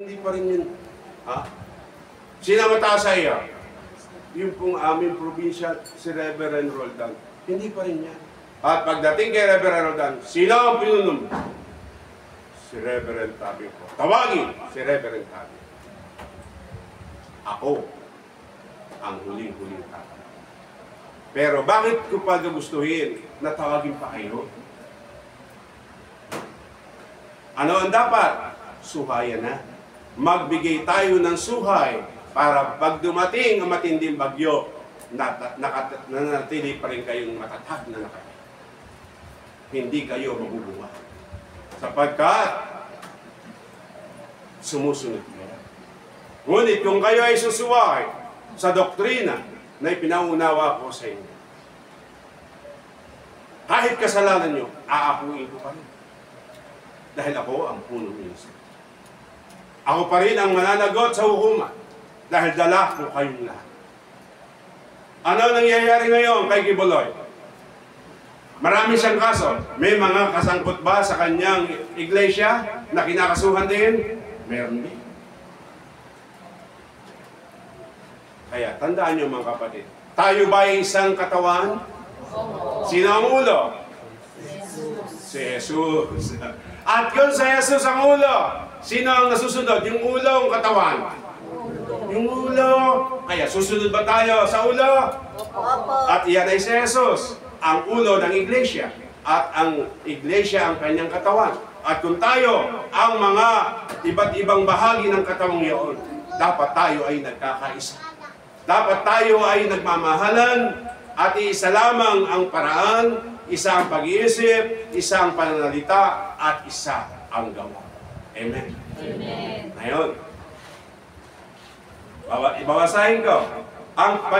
Hindi pa rin yun. Ha? Sino mataas sa iyo? Yung pong aming probinsya, si Reverend Roldan. Hindi pa rin yan. At pagdating kay Reverend Roldan, sino ang pinunom? Si Reverend Tabi po. Tawagin si Reverend Tabi. Ako ang huling-huling tao. Pero bakit ko pa gustuhin na tawagin pa kayo? Ano ang dapat? Suhayan na. Magbigay tayo ng suhay para pag dumating ang matinding bagyo, nanatili pa rin kayong matatag na nakatili. Hindi kayo mabubuhay. Sapagkat sumusunod kayo. Ngunit kung kayo ay susuway sa doktrina na ipinaunawa ko sa inyo, kahit kasalanan nyo, aakuin ko pa rin. Dahil ako ang punong minsan. Ako pa rin ang mananagot sa hukuman dahil dala ko kayong lahat. Ano nangyayari ngayon kay Kibuloy? Marami siyang kaso. May mga kasangkot ba sa kanyang iglesia na kinakasuhan din? Meron din. Kaya tandaan niyo mga kapatid, tayo ba ay isang katawan? Sino ang ulo? Si Jesus. At kung sa Jesus ang ulo, sino ang nasusunod? Yung ulo o katawan? Yung ulo. Kaya susunod ba tayo sa ulo? At iyan ay si Jesus, ang ulo ng iglesia. At ang iglesia ang kanyang katawan. At kung tayo ang mga iba't ibang bahagi ng katawang iyon, dapat tayo ay nagkakaisa. Dapat tayo ay nagmamahalan at isa lamang ang paraan, isa ang pag-iisip, isa ang pananalita, at isa ang gawa. Amen. Amen. Ngayon, ibabasahin ko. Ang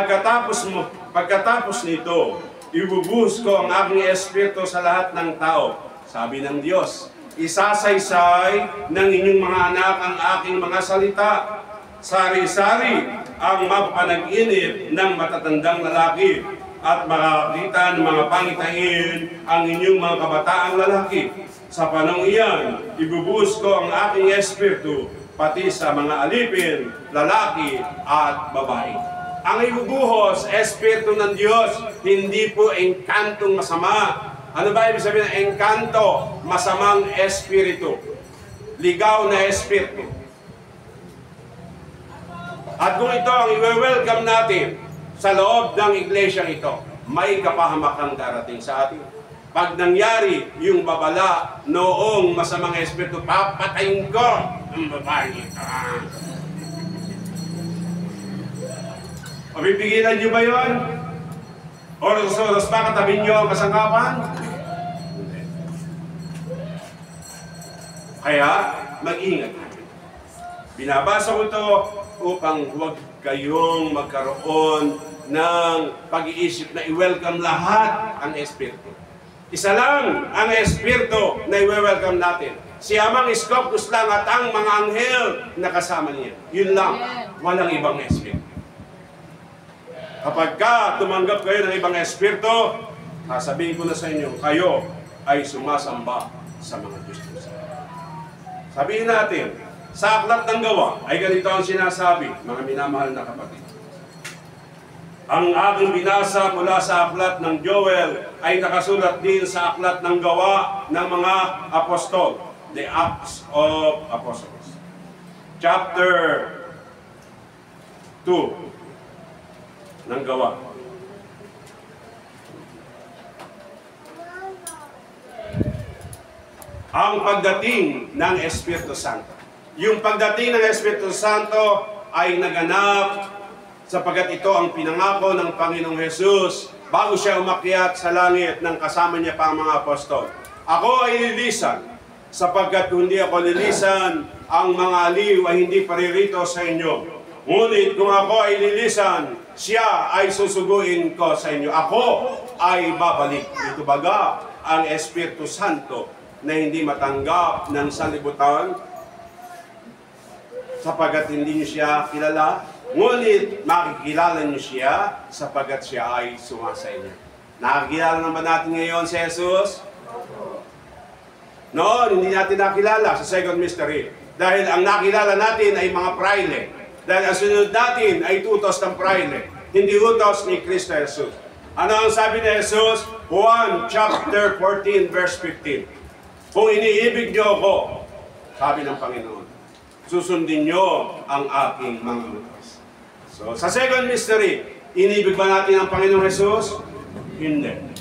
pagkatapos nito, ibubuhos ko ang aking espiritu sa lahat ng tao. Sabi ng Diyos, isasaysay ng inyong mga anak ang aking mga salita. Sari-sari ang mapanag-inip ng matatandang lalaki at makakita ng mga pangitain ang inyong mga kabataang lalaki. Sa panahon iyan, ibubuhos ko ang aking espiritu pati sa mga alipin, lalaki at babae. Ang ibubuhos, espiritu ng Diyos, hindi po engkantong masama. Ano ba ibig sabihin ng engkanto? Masamang espiritu. Ligaw na espiritu. At kung ito ang i-welcome natin sa loob ng iglesia ito, may kapahamakang darating sa atin. Pag nangyari yung babala noong masamang espiritu, papatayin ko ang babae ito. O pipigilan nyo ba yun? Oros-oros ba katabi nyo ang kasangkapan? Kaya, mag-ingat. Binabasa ko ito upang huwag kayong magkaroon ng pag-iisip na i-welcome lahat ang Espiritu. Isa lang ang Espiritu na i-welcome natin. Si Amang Iskopus lang at ang mga anghel na kasama niya. Yun lang. Walang ibang Espiritu. Kapag tumanggap kayo ng ibang Espiritu, sasabihin ko na sa inyo, kayo ay sumasamba sa mga Diyos. Sabihin natin, sa aklat ng gawa ay ganito ang sinasabi, mga minamahal na kapatid. Ang aking binasa mula sa aklat ng Joel ay nakasulat din sa aklat ng gawa ng mga apostol, the Acts of Apostles. Chapter 2 ng gawa. Ang pagdating ng Espiritu Santo. Yung pagdating ng Espiritu Santo ay naganap sapagkat ito ang pinangako ng Panginoong Hesus bago siya umakyat sa langit ng kasama niya pa ang mga apostol. Ako ay lilisan sapagkat kung hindi ako lilisan, ang mga aliw ay hindi paririto sa inyo. Ngunit kung ako ay lilisan, siya ay susuguin ko sa inyo. Ako ay babalik. Ito baga ang Espiritu Santo na hindi matanggap ng sanlibutan sapagkat hindi niyo siya kilala, ngunit makikilala niyo siya sapagkat siya ay sumasa inyo. Nakikilala naman natin ngayon si Jesus? Noon, hindi natin nakilala sa second mystery. Dahil ang nakilala natin ay mga praile. Dahil ang sunod natin ay utos ng praile, hindi utos ni Kristo Jesus. Ano ang sabi ni Jesus? Juan chapter 14 verse 15. Kung iniibig niyo ako, sabi ng Panginoon, susundin niyo ang aking mga utos. So, sa second mystery, inibig ba natin ang Panginoong Jesus? Hindi.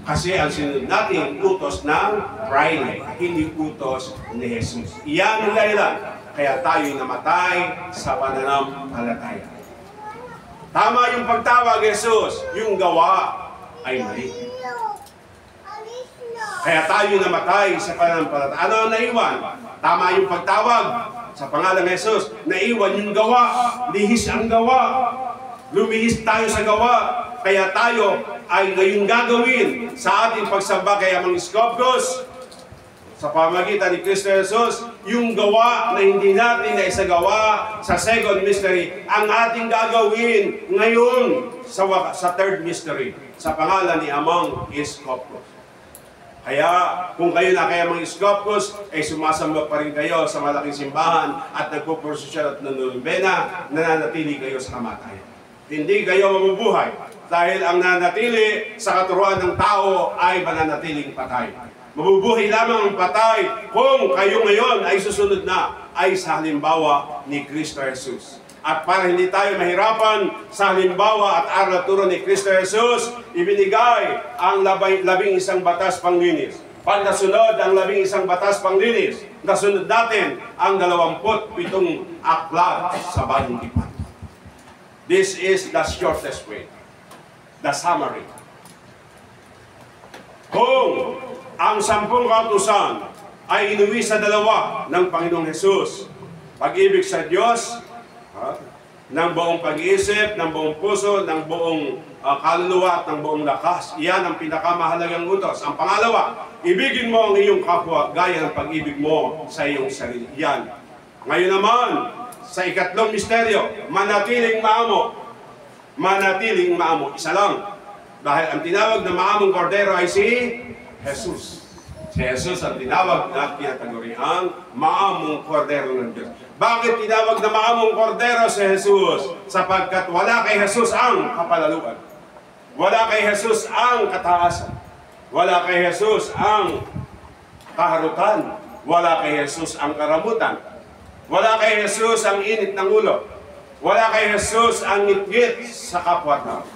Kasi ang sinunod natin, utos ng praile, hindi utos ni Jesus. Iyan ang dahilan. Kaya tayo'y namatay sa pananampalataya. Tama yung pagtawag, Jesus. Yung gawa ay mali. Kaya tayo namatay sa pananampalataya. Ano ang naiwan? Tama yung pagtawag sa pangalan ng Jesus. Naiwan yung gawa. Lihis ang gawa. Lumihis tayo sa gawa. Kaya tayo ay ngayon gagawin sa ating pagsamba kay Amang Iskopkos sa pamagitan ni Kristo Jesus, yung gawa na hindi natin na isagawa sa second mystery, ang ating gagawin ngayon sa third mystery, sa pangalan ni Amang Iskopkos. Kaya kung kayo na kay Amang Iskopkos, ay sumasamba pa rin kayo sa malaking simbahan at nagpupursosyon at nanunubena, nananatili kayo sa kamatayan. Hindi kayo mabubuhay dahil ang nanatili sa katuruan ng tao ay mananatiling patay. Mabubuhay lamang ang patay kung kayo ngayon ay susunod na ay sa halimbawa ni Kristo Jesus. At para hindi tayo mahirapan sa halimbawa at aral at turo ni Kristo Jesus, ibinigay ang 11 batas panglinis. Pag nasunod ang 11 batas panglinis, nasunod natin ang 27 aklat sa Bagong Tipan. This is the shortest way. The summary. Kung ang 10 kautusan ay inuwi sa dalawa ng Panginoong Jesus, pag-ibig sa Diyos, ng buong pag-iisip, ng buong puso, ng buong kaluluwa at ng buong lakas. Iyan ang pinakamahalagang utos. Ang pangalawa, ibigin mo ang iyong kapwa gaya ng pag-ibig mo sa iyong sarili. Iyan. Ngayon naman, sa ikatlong misteryo, manatiling maamo. Manatiling maamo. Isa lang. Dahil ang tinawag na maamong kordero ay si Jesus. Si Jesus ang tinawag na kinataguriang maamong kordero ng Diyos. Bakit tinawag na maamong kordero si Jesus? Sapagkat wala kay Jesus ang kapalaluan. Wala kay Jesus ang kataasan. Wala kay Jesus ang kaharutan. Wala kay Jesus ang karamutan. Wala kay Jesus ang init ng ulo. Wala kay Jesus ang ngit-ngit sa kapwa-tao.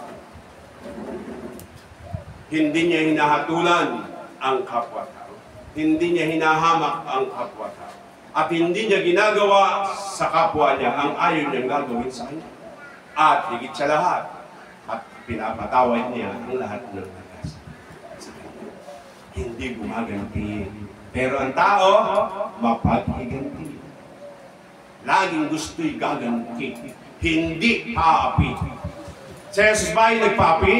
Hindi niya hinahatulan ang kapwa-tao. Hindi niya hinahamak ang kapwa-tao. At hindi niya ginagawa sa kapwa niya ang ayaw niyang gagawin sa kanya. At higit sa lahat, at pinapatawad niya ang lahat ng nagkasa sa kanya. Hindi gumaganti. Pero ang tao, mapaghiganti. Laging gusto'y gaganti. Hindi paapi. Si Jesus ba ay nagpaapi?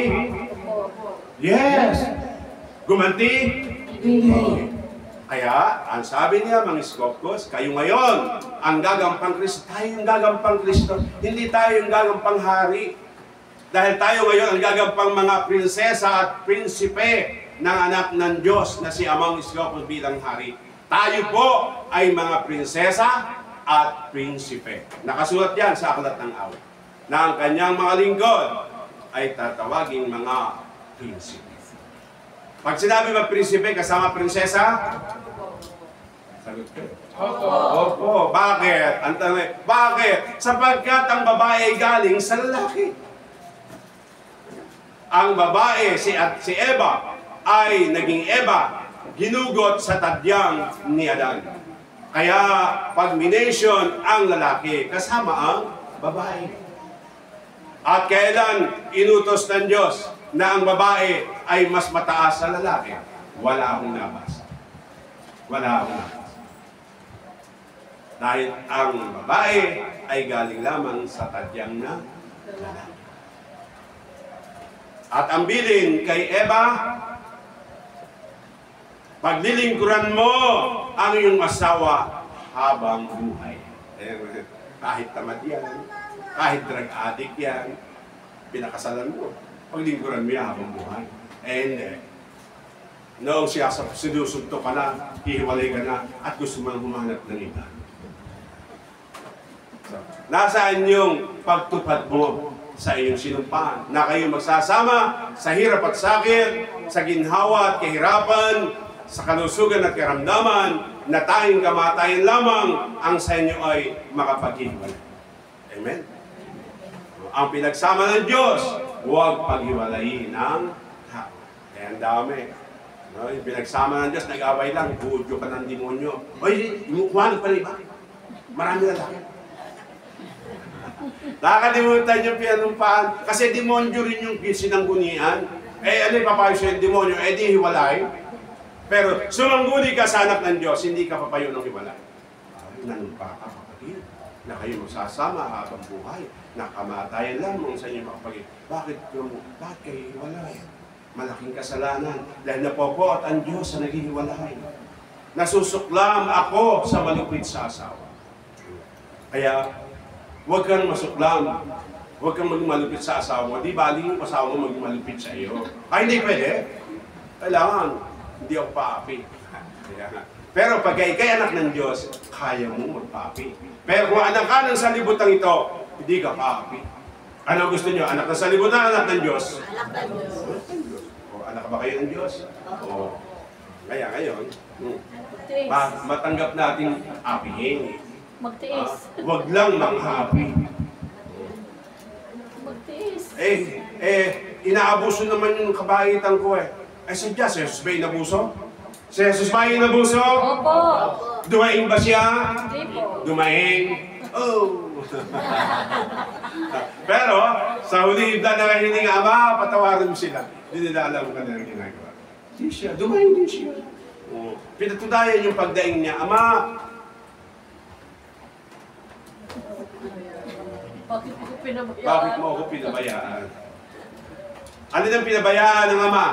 Yes. Gumanti? Hindi. Kaya, ang sabi niya, mga Iskopkos, kayo ngayon, ang gagampang Kristo. Tayo yung gagampang Kristo. Hindi tayo yung gagampang hari. Dahil tayo ngayon ang gagampang mga prinsesa at prinsipe ng anak ng Diyos na si Amang Iskopkos bilang hari. Tayo po ay mga prinsesa at prinsipe. Nakasulat yan sa Aklat ng Awit na ang kanyang mga lingkod ay tatawaging mga prinsipe. Pag sinabi ba prinsipe kasama prinsesa? Sagot ko. Opo. Bakit? Ang tanong, bakit? Sapagkat ang babae ay galing sa lalaki. Ang babae, si Eva, ay naging Eva, ginugot sa tadyang ni Adan. Kaya pag mination ang lalaki, kasama ang babae. At kailan inutos ng Diyos na ang babae ay mas mataas sa lalaki? Wala akong nabasa. Wala akong nabasa. Dahil ang babae ay galing lamang sa tadyang na lalaki. At ang bilin kay Eva, paglilingkuran mo ang iyong asawa habang buhay. Kahit tamad yan, kahit drug addict yan, pinakasalan mo. Paglingkuran mo yan habang buhay. And noong sinusuntok ka na, hihiwalay ka na, at gusto mo humanap ng iba. Nasaan yung pagtupad mo sa iyong sinumpaan? Na kayo magsasama sa hirap at sakit, sa ginhawa at kahirapan, sa kalusugan at karamdaman, na tanging kamatayan lamang ang sa inyo ay makapaghiwalay. Amen? Ang pinagsama ng Diyos, huwag paghiwalayin ng tao. Kaya ang dami. No, yung pinagsama ng Diyos, nag-away lang, budyo ka ng demonyo. Oy, umukuhan pa rin ba? Marami na lang. Nakakalimutan yung pinanumpaan. Kasi demonyo rin yung sinanggunian. Ano yung papayo sa'yo yung demonyo? Di hiwalay. Pero sumangguni ka sa anak ng Diyos, hindi ka papayo ng hiwalay. Nanumpa ka, kapatid, na kayo magsasama habang buhay, na kamatayan lamang sa inyo makapagin. Bakit kayo hiwalay? Malaking kasalanan. Dahil napopot ang Diyos sa naghihiwalay. Nasusuklam ako sa malupit sa asawa. Kaya, huwag kang masuklam. Huwag kang maging malupit sa asawa mo. Di baling yung asawa mo maging malupit sa iyo. Ay, hindi pwede. Kailangan. Hindi ako paapi. Pero pag kay anak ng Diyos, kaya mo magpaapi. Pero kung anak ka ng sanlibutan ito, hindi ka paapi. Ano gusto nyo? Anak ng sanlibutan, anak ng Diyos? Anak ng Diyos. O anak ba kayo ng Diyos? O, kaya ngayon, matanggap natin apihin. Magtiis. Huwag lang manghapi. Magtiis. Inaabuso naman yung kabaitan ko eh. Sadya, si Jesus ba inabuso? Si Jesus ba inabuso? Opo. Dumaing ba siya? Hindi po. Dumaing? Oh! Pero, sa huli ibla na hiling Ama, patawarin mo sila. Hindi nila alam kung ano yung ginagawa. Hindi siya. Dumaing din siya. Pinatunayan yung pagdaing niya. Ama, Bakit mo ko pinabayaan? bakit mo ako pinabayaan? Ano nang pinabayaan ng Ama?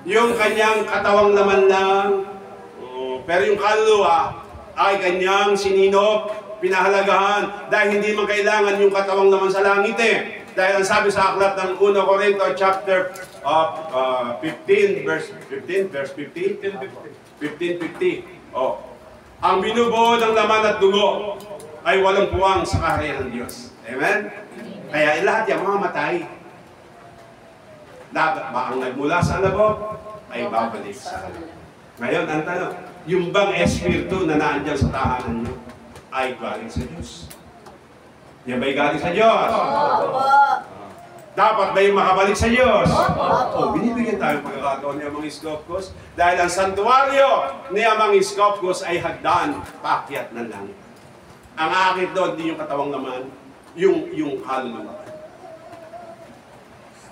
Yung kanyang katawang laman lang, pero yung kaluluwa ay kanyang sininop, pinahalagahan, dahil hindi man kailangan yung katawang laman sa langit eh. Dahil ang sabi sa aklat ng 1 Corinto chapter 15, verse 50. Ang binubuo ng laman at dugo ay walang puwang sa kaharian ng Diyos. Amen? Kaya lahat yung mga matay. Dapat ba ang nagmula sa labog ay babalik sa halip. Ngayon, ang tanong, yung bang espiritu na naandyan sa tahanan nyo ay galing sa Diyos? Yan ba'y galing sa Diyos? Dapat ba yung makabalik sa Diyos? Binibigyan tayo pagkakataon ni Amang Iskopkos dahil ang santuaryo ni Amang Iskopkos ay hagdan, paakyat ng langit. Ang aakit doon, di yung katawang laman, yung kaluluwa.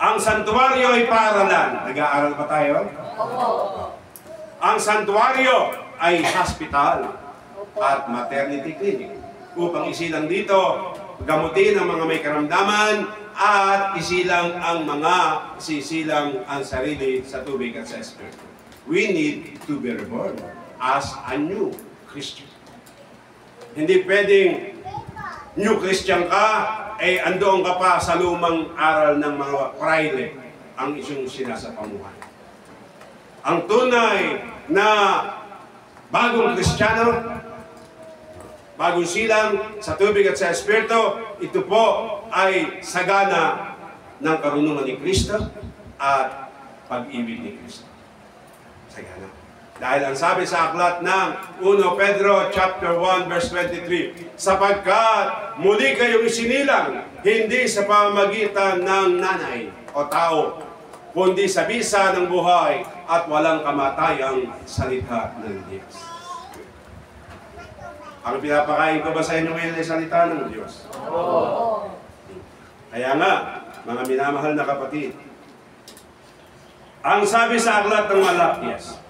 Ang santuaryo ay paaralan. Nag-aaral pa tayo? Ang santuaryo ay hospital at maternity clinic upang isilang dito, gamutin ang mga may karamdaman at isilang ang mga sisilang ang sarili sa tubig at sa espiritu. We need to be reborn as a new Christian. Hindi pwedeng new Christian ka, andoon ka pa sa lumang aral ng mga praile ang isyong sinasapamuhan. Ang tunay na bagong Kristiyano, bagong silang sa tubig at sa espiritu, ito po ay sagana ng karunungan ni Kristo at pag-ibig ni Kristo. Sagana. Dahil ang sabi sa aklat ng 1 Pedro chapter 1 verse 23, sapagkat muli kayong isinilang, hindi sa pamamagitan ng nanay o tao, kundi sa bisa ng buhay at walang kamatayang salita ng Diyos. Ang pinapakain ko ba sa inyo ngayon ay salita ng Diyos? Oo. Kaya nga, mga minamahal na kapatid, ang sabi sa aklat ng Malakias,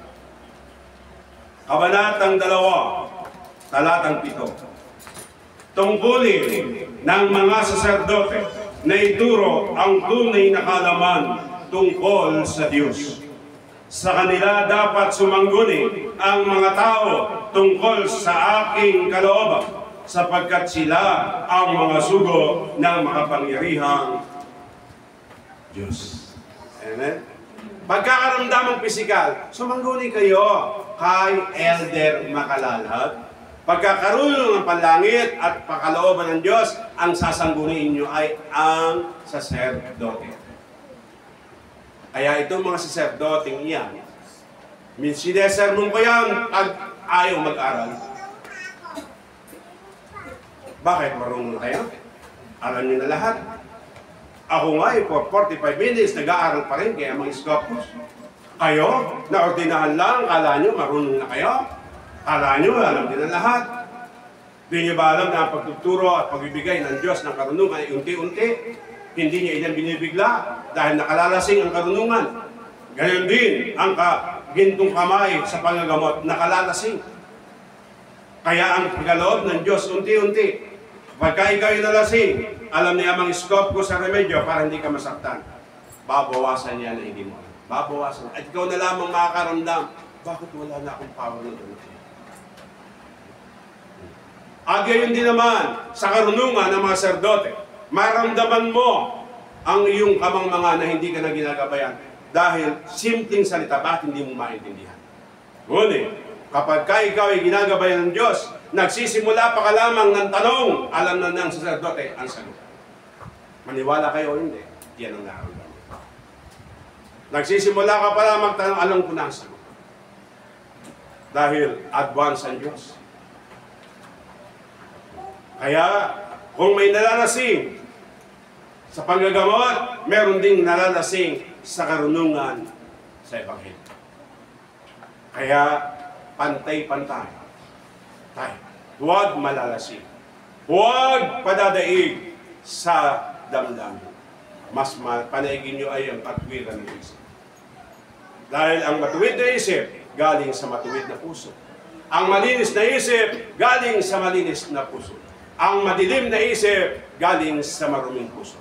Kabanatang 2, talatang 7. Tungkulin ng mga saserdote na ituro ang tunay na kaalaman tungkol sa Diyos. Sa kanila dapat sumangguni ang mga tao tungkol sa aking kalooban, sapagkat sila ang mga sugo ng makapangyarihang Diyos. Amen? Pagkakaramdamang pisikal, sumangguni kayo kay Elder Makalalag Pagkakaroon ng panlangit at pakalooban ng Diyos, ang sasangguniin nyo ay ang saserdote. Kaya itong mga saserdoteng iyan, sinesermon ko yan pag ayaw mag-aral. Bakit? Marunong na kayo? Alam nyo na lahat. Ako nga for 45 minutes, nag-aaral pa rin kaya mga Scopus. Kayo, naordinahan lang, kala nyo marunong na kayo? Kala nyo, alam din ang lahat. Di nyo ba alam na ang pagtuturo at pagbibigay ng Diyos ng karunungan ay unti-unti? Hindi niya ilan binibigla dahil nakalalasing ang karunungan. Gayon din ang gintong kamay sa pangagamot, nakalalasing. Kaya ang pagkaloob ng Diyos unti-unti. Pagka ikaw ay nalasing, alam niya ang scope ko sa remedyo para hindi ka masaktan. Babawasan niya na hindi mo. Babawasan. At ikaw na lamang makakaramdam, bakit wala na akong power ng ganito? At gayon din naman sa karunungan ng mga serdote, maramdaman mo ang iyong kamangmanga na hindi ka na ginagabayan dahil simpleng salita, bakit hindi mo maintindihan? Ngunit, kapag ikaw ay ginagabayan ng Diyos, nagsisimula pa ka lamang ng tanong, alam na ng saserdote ang sagot. Maniwala kayo o hindi, yan ang nararamdaman. Nagsisimula ka pa lamang tanong, alam ko na ang sagot. Dahil advance ang Diyos. Kaya, kung may nalalasing sa panggagamot, meron ding nalalasing sa karunungan sa Ebanghelyo. Kaya, pantay-pantay. Huwag malalasing. Huwag padadaig sa damdamin. Mas panaigin nyo ay ang katwiran ng isip. Dahil ang matuwid na isip, galing sa matuwid na puso. Ang malinis na isip, galing sa malinis na puso. Ang madilim na isip, galing sa maruming puso.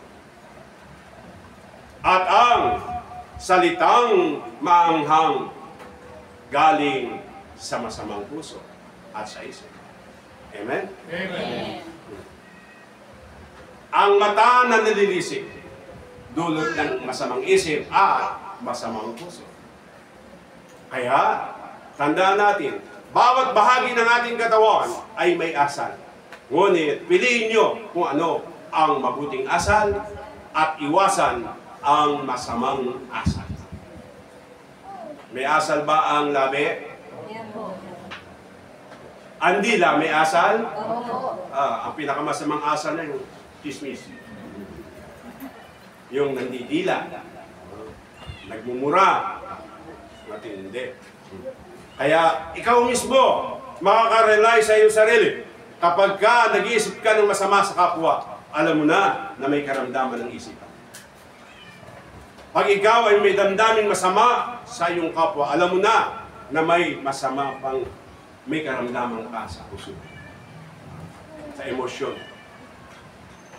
At ang salitang maanghang, galing sa masamang puso at sa isip. Amen? Amen. Ang mata na nalilisik, dulot ng masamang isip at masamang puso. Kaya, tandaan natin, bawat bahagi ng ating katawan ay may asal. Ngunit, piliin nyo kung ano ang mabuting asal at iwasan ang masamang asal. May asal ba ang labi? Yan po. Ang dila, may asal? Oo. Ang pinakamasamang asal na yung chismis. Yung nandidila. Nagmumura. Matindi. Kaya ikaw mismo, makaka-rely sa iyong sarili. Kapag ka nag-iisip ka ng masama sa kapwa, alam mo na may karamdaman ng isipan. Pag ikaw ay may damdaming masama sa iyong kapwa, alam mo na may masama pang may karamdaman ka sa puso. Sa emosyon.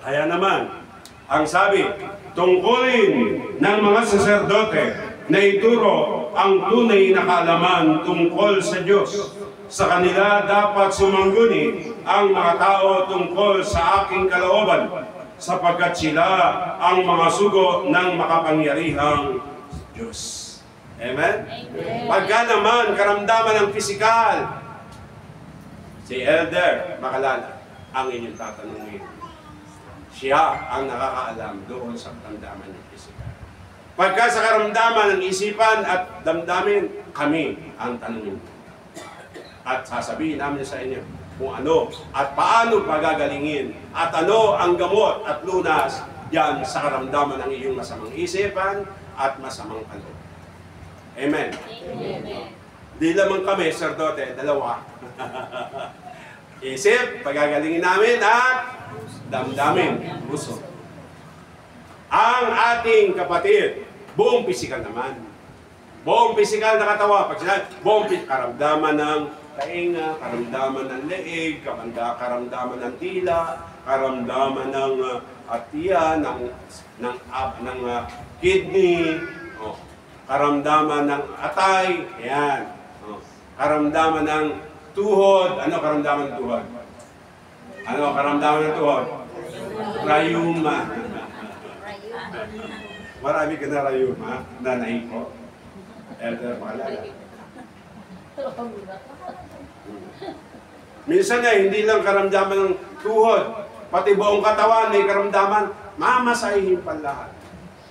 Kaya naman, ang sabi, tungkulin ng mga saserdote na ituro ang tunay na kaalaman tungkol sa Diyos. Sa kanila dapat sumangguni ang mga tao tungkol sa aking kalooban, sapagkat sila ang mga sugo ng makapangyarihang Diyos. Amen? Amen. Pagka naman karamdaman ng pisikal, si Elder Makalala ang inyong tatanungin. Siya ang nakakaalam doon sa karamdaman ng pisikal. Pagka sa karamdaman ng isipan at damdamin, kami ang tanungin. At sasabihin namin sa inyo kung ano at paano pagagalingin at ano ang gamot at lunas diyan sa karamdaman ng iyong masamang isipan at masamang kaloob. Amen. Amen. Di lamang kami, serdote, dalawa. Isip, pagagalingin namin at damdamin, puso. Ang ating kapatid, buong pisikal naman. Buong pisikal na katawa. Pag sinabi, buong karamdaman ng tainga, karamdaman ng leeg, karamdaman ng tila, karamdaman ng atiya, ng kidney, karamdaman ng atay, yan. Karamdaman ng tuhod. Ano karamdaman ng tuhod? Ano karamdaman ng tuhod? Rayuma. Marami ka na rayuma, nanay ko. Elder Makalala. Minsan hindi lang karamdaman ng tuhod, pati buong katawan may karamdaman, mamasahihin pa lahat.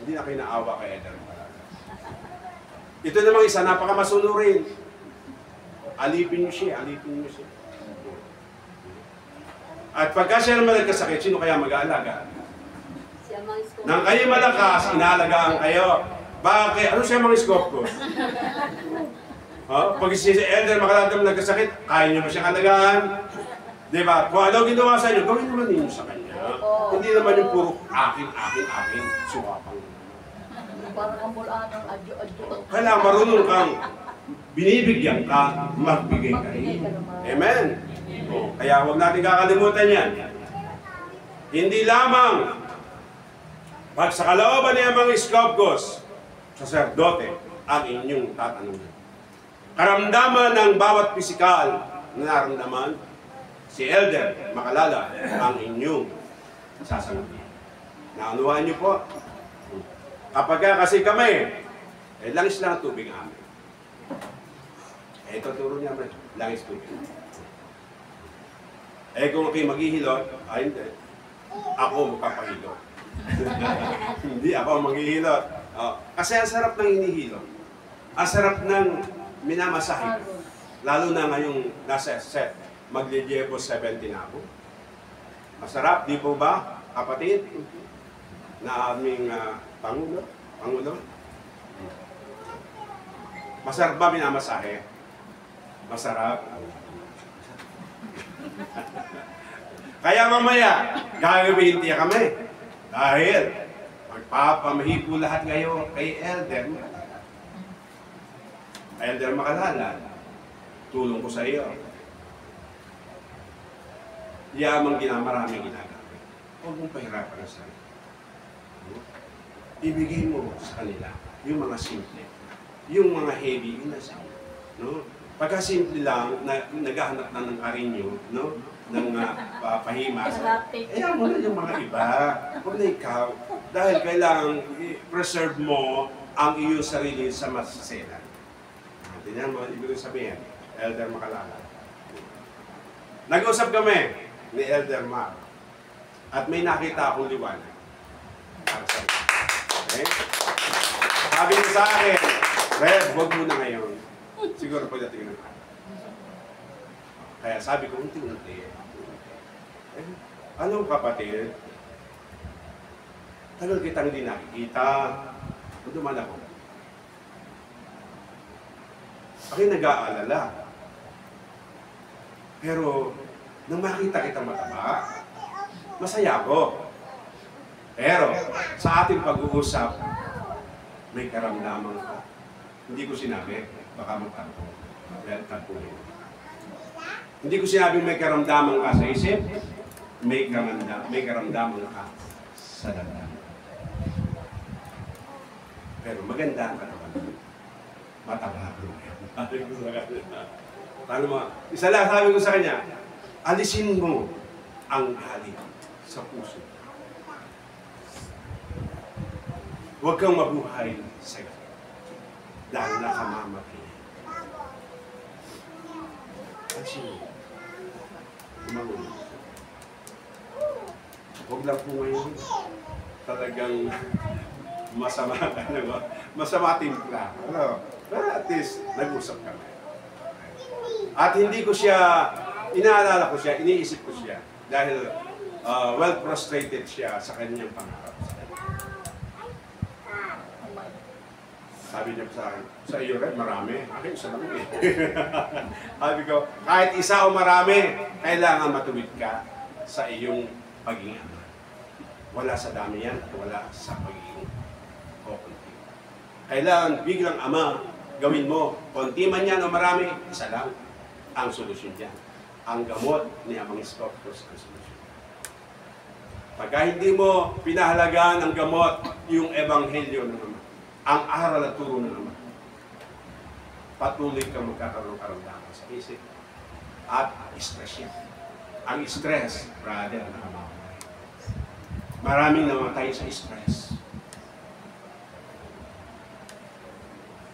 Hindi na kinaawa kay Elder Malaga. Ito namang isa, napakamasunurin. Alipin niyo siya, alipin niyo siya. At pagka siya naman nagkasakit, sino kaya mag-aalaga? Nang kayo malakas, inaalagaan kayo. Bakit? Ano siya mga scope ko? Pag si Elder Makaladam nagkasakit, kaya niyo ba siyang alagaan? Diba? Kung ano ginawa sa inyo, gawin naman ninyo sa kanya. Hindi naman yung puro akin, sukapang. Parang ang mula ng adyo-adyo. Kailangan marunong kang binibigyan ka, magbigay ka rin. Amen? Kaya huwag natin kakalimutan yan. Hindi lamang pag sa kalooban niya mga iskopkos, saserdote, ang inyong tatanungin. Karamdaman ng bawat pisikal na naramdaman, si Elder Makalala ang inyong sasagutin. Naunuhan niyo po. Kapag kasi kami, langis lang ang tubig amin. Ito turo niya, langis tubig. Kung kayo maghihilot, hindi. Ako magpapahilot. Hindi ako maghihilot. Kasi ang sarap ng hinihilot. Ang sarap ng minamasahe. Lalo na ngayong nasa set, magliliyebo 70 na ako. Masarap, di po ba, kapatid? Na aming Pangulo? Masarap ba minamasahe? Masarap. Kaya mamaya, gagawin niya kami. Dahil magpapamahipo lahat ngayon kay Elder. Elder Makalala, tulong ko sa iyo. Yamang maraming ginagawa. Huwag mong pahirapan sa iyo. Ibigay mo sa kanila yung mga simple. Yung mga heavy, yun na sa iyo. No? Pagka simple lang, naghahanap na ng karinyo, no? Ng pahimas, ayaw mo na yung mga iba. Huwag na ikaw. Dahil kailangan i-preserve mo ang iyong sarili sa masaselan. Tingnan mo, ibig sabihin, Elder Makalala. Nag-usap kami ni Elder Mar. At may nakita akong liwanag. Okay? Sabi niya sa akin, Red, huwag mo na ngayon. Siguro pagdating na. Kaya sabi ko, unti-unti. Ano kapatid? Tagal kitang hindi nakikita. Duman ako. Ako'y nag-aalala. Pero, nang makita kitang mataba, masaya ako. Pero, sa ating pag-uusap, may karamdaman ka. Hindi ko sinabi, baka magtanto. Well, tantuhin. Hindi ko sinabing may karamdaman ka sa isip, may karamdaman ka sa damdamin. Pero maganda ang katawan. Mataba. Paano mo? Isa lang sabi ko sa kanya, alisin mo ang galit sa puso. Huwag kang mabuhay sa galit. Dahil nakamamatay. Alisin mo. Umangon. Huwag lang po ngayon. Talagang masama ka na. Masama timpla. Ano? Pero at least, nag-usap kami. At hindi ko siya, inaalala ko siya, iniisip ko siya. Dahil well-frustrated siya sa kanyang pangarap. Sabi niya sa akin, sa iyo rin, marami. Akin, isa lang eh. Sabi ko, kahit isa o marami, kailangan matuwid ka sa iyong pagiging ama. Wala sa dami yan, wala sa pagiging konti. Kailangan biglang ama, gawin mo. Konti man yan o marami, isa lang ang solusyon dyan. Ang gamot ni Amang Iskopkos ang solusyon. Pagka hindi mo pinahalagaan ang gamot, yung ebanghelyo ng ama, ang aral at turo ng ama, patuloy kang magkakaroon karamdaman sa isip at stress yan. Ang stress, brother, nakamamatay. Maraming namatay sa stress.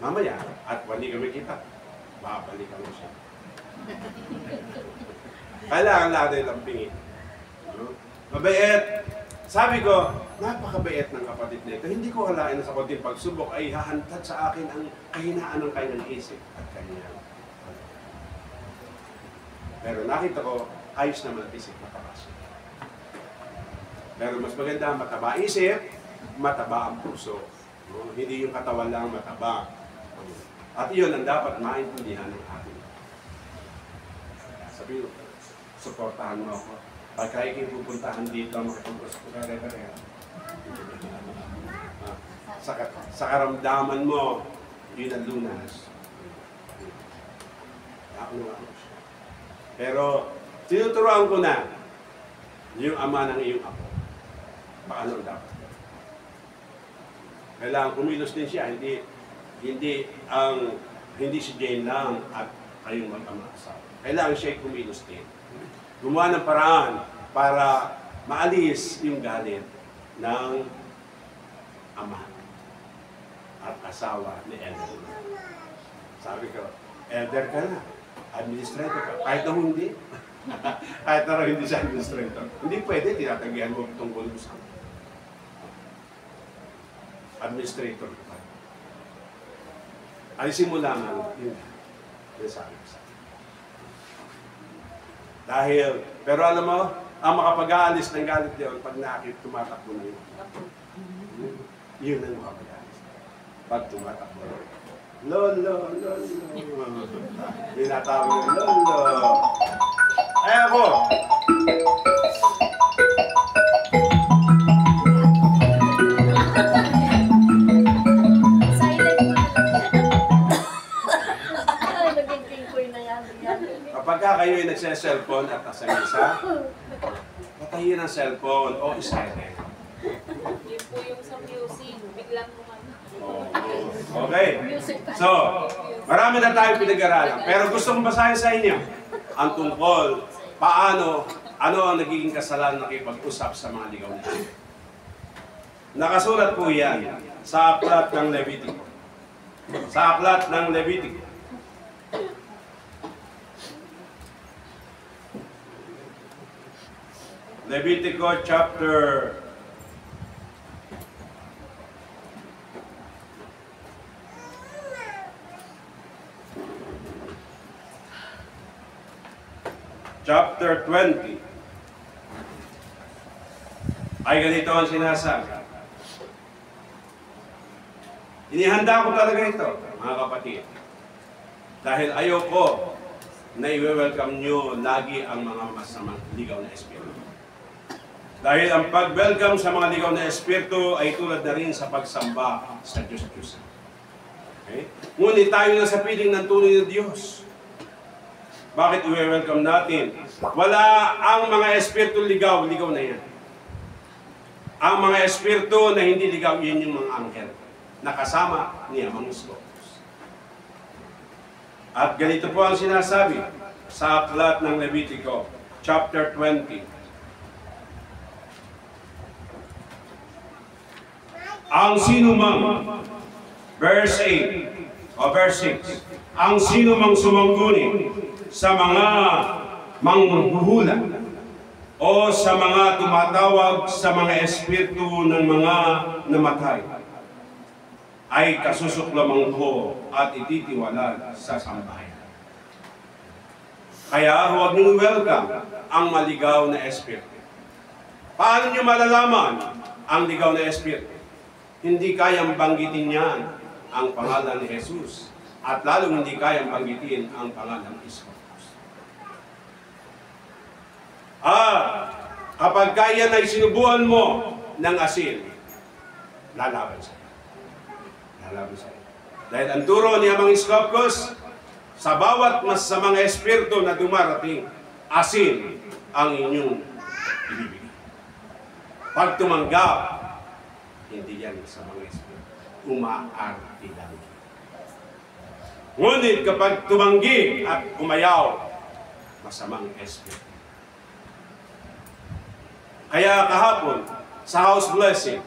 Mamaya, at hindi kami kita, babalikan mo siya. Kailangan natin lampingin. Mabait. Sabi ko, napakabait ng kapatid na ito. Hindi ko halain na sa konting pagsubok ay hahantad sa akin ang kahinaan ng kanyang isip at kanyang. Pero nakita ko, ayos naman ang isip, mataba siya. Pero mas maganda, mataba isip, mataba ang puso. No? Hindi yung katawan lang mataba. At iyon ang dapat maintindihan ng atin. Sabi ko, suportahan mo ako. Pagka ikipupuntahan dito, makipag-usap ko kare-kare. Sa karamdaman mo, yun ang lunas. Pero, tinuturuan ko na yung ama ng iyong apo. Paano dapat? Kailangan kumilos din siya, hindi si Jane lang at kayong mag-ama-asawa. Kailangan siya kumilos din. Gumawa ng paraan para maalis yung galit ng ama at asawa ni Elder. Sabi ko, Elder ka na, administrator ka. Kahit na hindi. Kahit na hindi siya administrator. Hindi pwede, tinatagihan mo tungkol sa administrator ka. Alisin mo lamang yun. Yung sabi ko sa dahil, pero alam mo, ang makapag-aalis ng galit diyon pag nakakit, tumatakbo na yun. Yun ang makapag-aalis. Pag tumatakbo na yun. Lolo, lolo. Binatawag yung lolo. Ay ako! Kapag kayo ay nagse-cellphone at nasa mesa, patayin ang cellphone o silent. Yun po yung sa music, biglang Okay. So, marami na tayong pinag-aralan. Pero gusto kong basahin sa inyo ang tungkol ano ang nagiging kasalanan nakipag-usap sa mga ligaw na ito. Nakasulat po yan sa aklat ng Levitico. Sa aklat ng Levitico. Levitico chapter 20. Ay ganito ang sinasabi. Inihanda ko talaga ito, mga kapatid. Dahil ayoko na i-welcome nyo lagi ang mga masamang ligaw na espiritu. Dahil ang pag-welcome sa mga ligaw na espiritu ay tulad na rin sa pagsamba sa Diyos-Diyos. Okay? Ngunit tayo na sa piling ng tunay na Diyos. Bakit i-welcome natin? Wala ang mga espiritu ligaw na yan. Ang mga espiritu na hindi ligaw, yun yung mga angel. Nakasama niya mga Scopus. At ganito po ang sinasabi sa aklat ng Levitico, chapter 20. Ang sinumang, verse 8 o verse 6, ang sinumang sumangguni sa mga manghuhula o sa mga tumatawag sa mga espiritu ng mga namatay ay kasusuklamang ko at ititiwalag sa sambahayan. Kaya huwag niyong welcome ang maligaw na espiritu. Paano niyo malalaman ang ligaw na espiritu? Hindi kayang banggitin niyan ang pangalan ni Jesus at lalong hindi kayang banggitin ang pangalan ni Jesus. Kapag kaya na isinubuan mo ng asin, lalaban sa'yo. Lalaban sa'yo. Dahil ang turo ni Amang Scopus, sa bawat masasamang espiritu na dumarating, asin ang inyong ibibigay. Pag tumanggap, hindi yan sa mga espiritu. Umaarti lang. Ngunit kapag tumanggi at umayaw, masamang espiritu. Kaya kahapon, sa house blessing,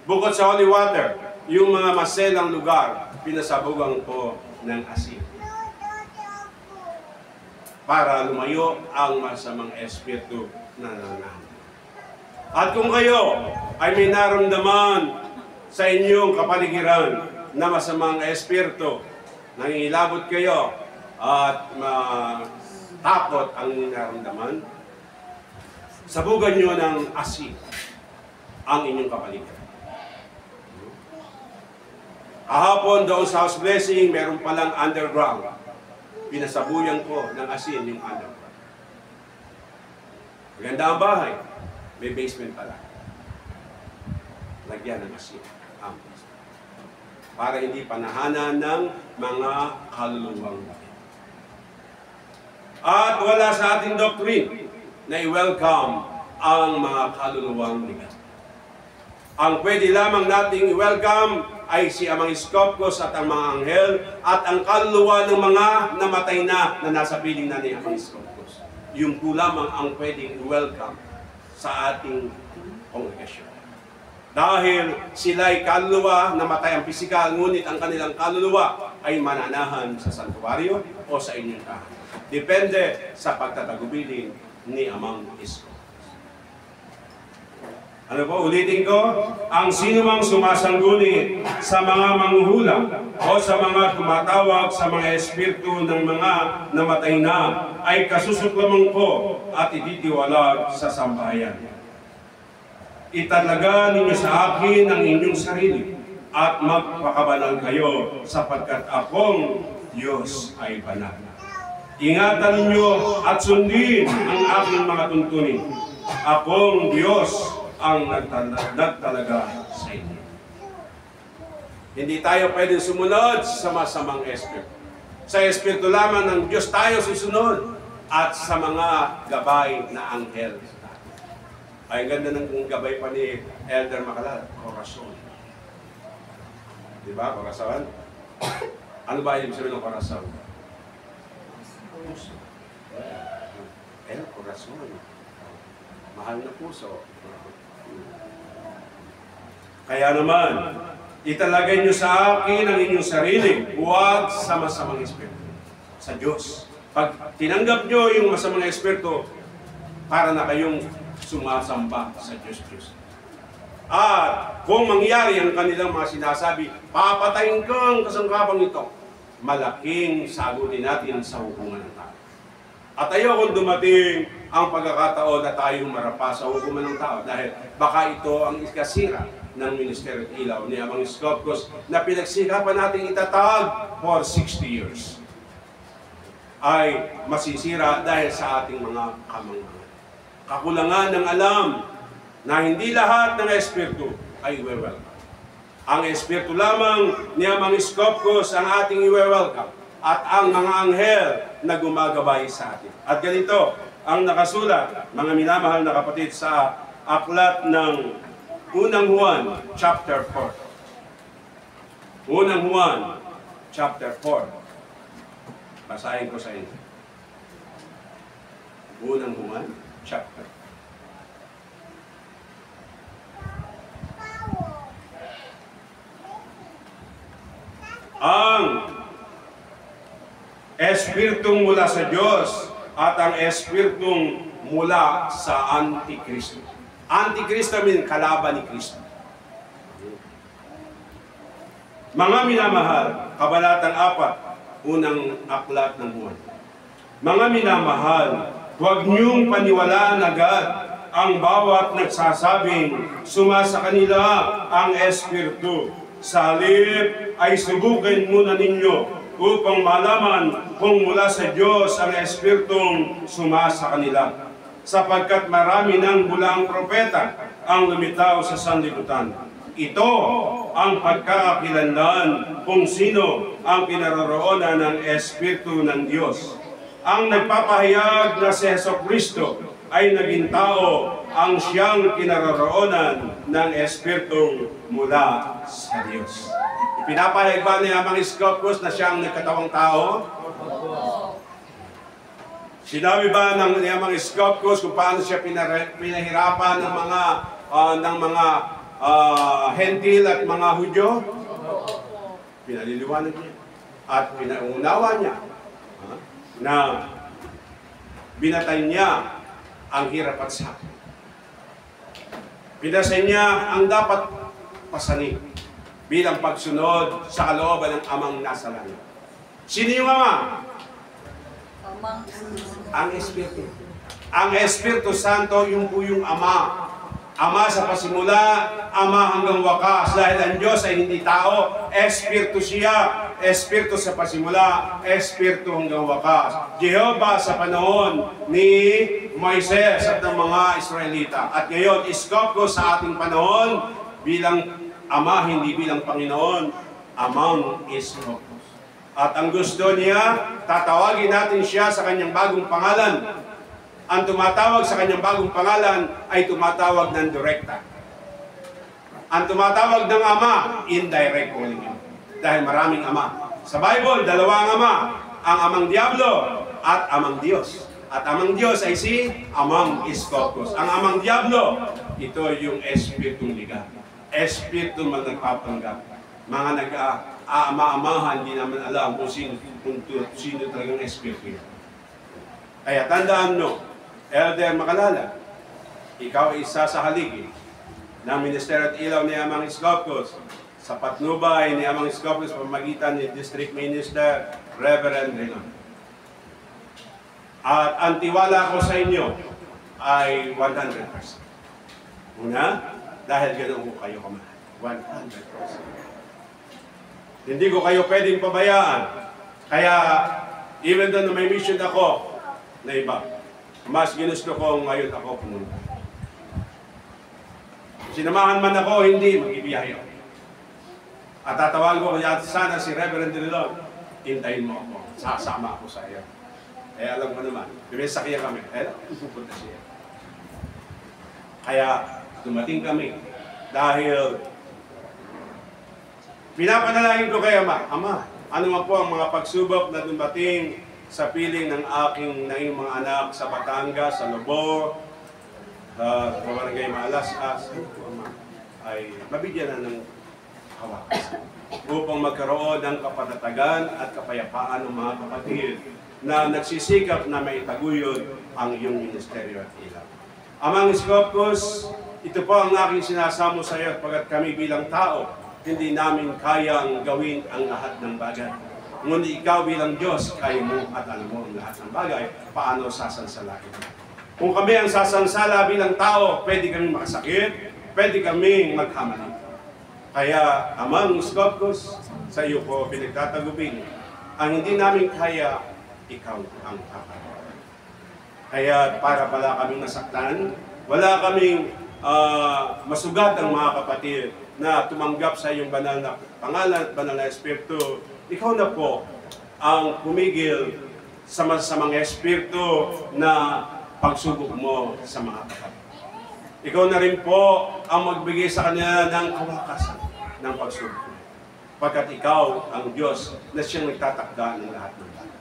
bukod sa holy water, yung mga maselang lugar, pinasabugan ko ng asin. para lumayo ang masamang espiritu na nananahan. At kung kayo ay may naramdaman sa inyong kapaligiran na masamang espiritu, nangingilabot kayo at takot ang naramdaman, sabugan nyo ng asin ang inyong kapaligiran. Kahapon doon sa house blessing, meron palang underground. Pinasabuyan ko ng asin yung underground. Maganda ang bahay. May basement pala. Lagyan ng asin. Para hindi panahanan ng mga kaluluwang bagay. At wala sa ating doctrine na i-welcome ang mga kaluluwang ligat. Ang pwede lamang nating i-welcome ay si Amang Iskopkos at ang mga anghel at ang kaluluwa ng mga namatay na nasa piling na ni Amang Iskopkos. Yung po lamang ang pwedeng i-welcome sa ating kongregasyon. Dahil sila'y kaluluwa, namatay ang pisikal, ngunit ang kanilang kaluluwa ay mananahan sa santuario o sa inyong tahanan. Depende sa pagtatagubilin ni Amang Iskopkos. Ano po, ulitin ko, ang sinumang sumasangguni sa mga manghuhula o sa mga tumatawag sa mga espiritu ng mga namatay na ay kasusuklamang ko at ititiwalag sa sambahayan. Italaga ninyo sa akin ang inyong sarili at magpakabanal kayo sapagkat akong Diyos ay banal. Ingatan ninyo at sundin ang aking mga tuntunin. Akong Diyos ang nagtalaga sa inyo. Hindi tayo pwedeng sumunod sa masamang espiritu. Sa espiritu lamang ng Diyos tayo susunod at sa mga gabay na anghel. Ay ganda ng gabay pa ni Elder Macalal, Corazon. Diba, Corazon? Ano ba ibig sabihin ng Corazon? Puso. Corazon. Mahal na puso. Kaya naman, italagay nyo sa akin ang inyong sarili, huwag sa masamang espiritu. Sa Diyos. Pag tinanggap nyo yung masamang espiritu, para na kayong sumasamba sa Diyos. At kung mangyari ang kanilang mga sinasabi, papatayin kang kasangkapang ito, malaking sagutin natin sa hukuman ng tao. At ayokong dumating ang pagkakataon na tayo humarapa sa hukuman ng tao dahil baka ito ang ikasira ng Ministeryo at Ilaw ni Amang Iskopkos na pinagsikapan natin itatag for 60 years ay masisira dahil sa ating mga kamangmangan. Kakulangan ng alam na hindi lahat ng espiritu ay iwe-welcome. Ang espiritu lamang ni Amang Iskopkos ang ating iwe-welcome at ang mga anghel na gumagabay sa atin. At ganito ang nakasulat, mga minamahal na kapatid, sa aklat ng Unang Juan, chapter 4. Unang Juan, chapter 4. Basahin ko sa inyo. Unang Juan, chapter. Ang espiritong mula sa Diyos at ang espiritong mula sa Antikristo. Antikristo means kalaban ni Kristo. Mga minamahal, kabanatang 4, unang aklat ng Juan. Mga minamahal, huwag niyong paniwalaan agad ang bawat nagsasabing sumasa kanila ang espiritu. Sa halip ay subukin muna ninyo upang malaman kung mula sa Diyos ang espiritong sumasa kanila. Sapagkat marami ng bulaang propeta ang lumitaw sa sanlibutan. Ito ang pagkakakilanlan kung sino ang kinaroroonan ng Espiritu ng Diyos. Ang nagpapahayag na si Jesucristo ay naging tao ang siyang kinaroroonan ng Espiritu mula sa Diyos. Pinapahayag ba ni Amang Iskopkos na siyang nagkatawang tao? Sinabi ba ng Amang Iskopkos kung paano siya pinahirapan ng mga Hentil at mga Hudyo? Pinaliliwanag niya at pinaunawa niya na Binatay niya ang hirap at sakit. Pinasay niya ang dapat pasanin bilang pagsunod sa kalooban ng Amang nasa langit. Sino yung Ama? Amang Ang Espiritu. Ang Espiritu Santo, yung po yung Ama. Ama sa pasimula, Ama hanggang wakas. Dahil ang Diyos ay hindi tao, Espiritu siya. Espiritu sa pasimula, Espiritu hanggang wakas. Jehovah sa panahon ni Moises at ng mga Israelita. At ngayon, iskop ko sa ating panahon bilang Ama, hindi bilang Panginoon, Amang iskop. At ang gusto niya, tatawagin natin siya sa kanyang bagong pangalan. Ang tumatawag sa kanyang bagong pangalan ay tumatawag ng direkta. Ang tumatawag ng Ama, indirect calling yun. Dahil maraming Ama. Sa Bible, dalawang Ama. Ang Amang Diablo at Amang Diyos. At Amang Diyos ay si Amang Iskopos. Ang Amang Diablo, ito yung Espiritong Liga. Espiritu man nagpapanggap. Mga nag-aama-amahan, hindi naman alam kung sino talagang Espiritu. Kaya tandaan mo, Elder Makalala, ikaw ay isa sa haligi ng Ministeryo at Ilaw ni Amang Iskopos sa patnubay ni Amang Iskopos pamagitan ni District Minister Reverend Rilon. At ang tiwala ko sa inyo ay 100%. Una, dahil ganoon ko kayo kamahal. 100%. Hindi ko kayo pwedeng pabayaan. Kaya, even though na may mission ako na iba, mas ginusto ko ngayon ako pumunta. Sinamahan man ako, hindi, mag-ibiyahe ako. At tatawag ko kaya sana si Reverend Rilon, hintayin mo ako, sasama ako sa iyo. Eh alam mo naman, sakya kami, pupunta siya. Kaya dumating kami dahil pinapanalangin ko kay Ama, Ama, ano man po ang mga pagsubok na dumating sa piling ng aking nanging mga anak sa Batangas, sa Lobo, sa Barangay Maalasas, ay mabigyan na ng hawakas upang magkaroon ng kapanatagan at kapayapaan ng mga kapatid na nagsisikap na maitaguyod ang iyong ministeryo at ilaw. Amang Iskopos, ito po ang aking sinasamo sa iyo pagkat kami bilang tao, hindi namin kayang gawin ang lahat ng bagay. Ngunit ikaw bilang Diyos, kaya mo at alam mo ang lahat ng bagay, paano sasansalain. Kung kami ang sasansala bilang tao, pwede kami makasakit, pwede kami magkamali. Kaya, Amang Iskopos, sa iyo ko pinagtatagubin. Ang hindi namin kaya, ikaw ang kakagawa. Kaya para pala kaming nasaktan, wala kaming masugat ang mga kapatid na tumanggap sa iyong banal na pangalan at banal na Espiritu. Ikaw na po ang pumigil sa masasamang Espiritu na pagsubok mo sa mga kapatid. Ikaw na rin po ang magbigay sa kanila ng kawakasan ng pagsubok. Pagkat ikaw ang Diyos na siyang nagtatakda ng lahat ng bagay.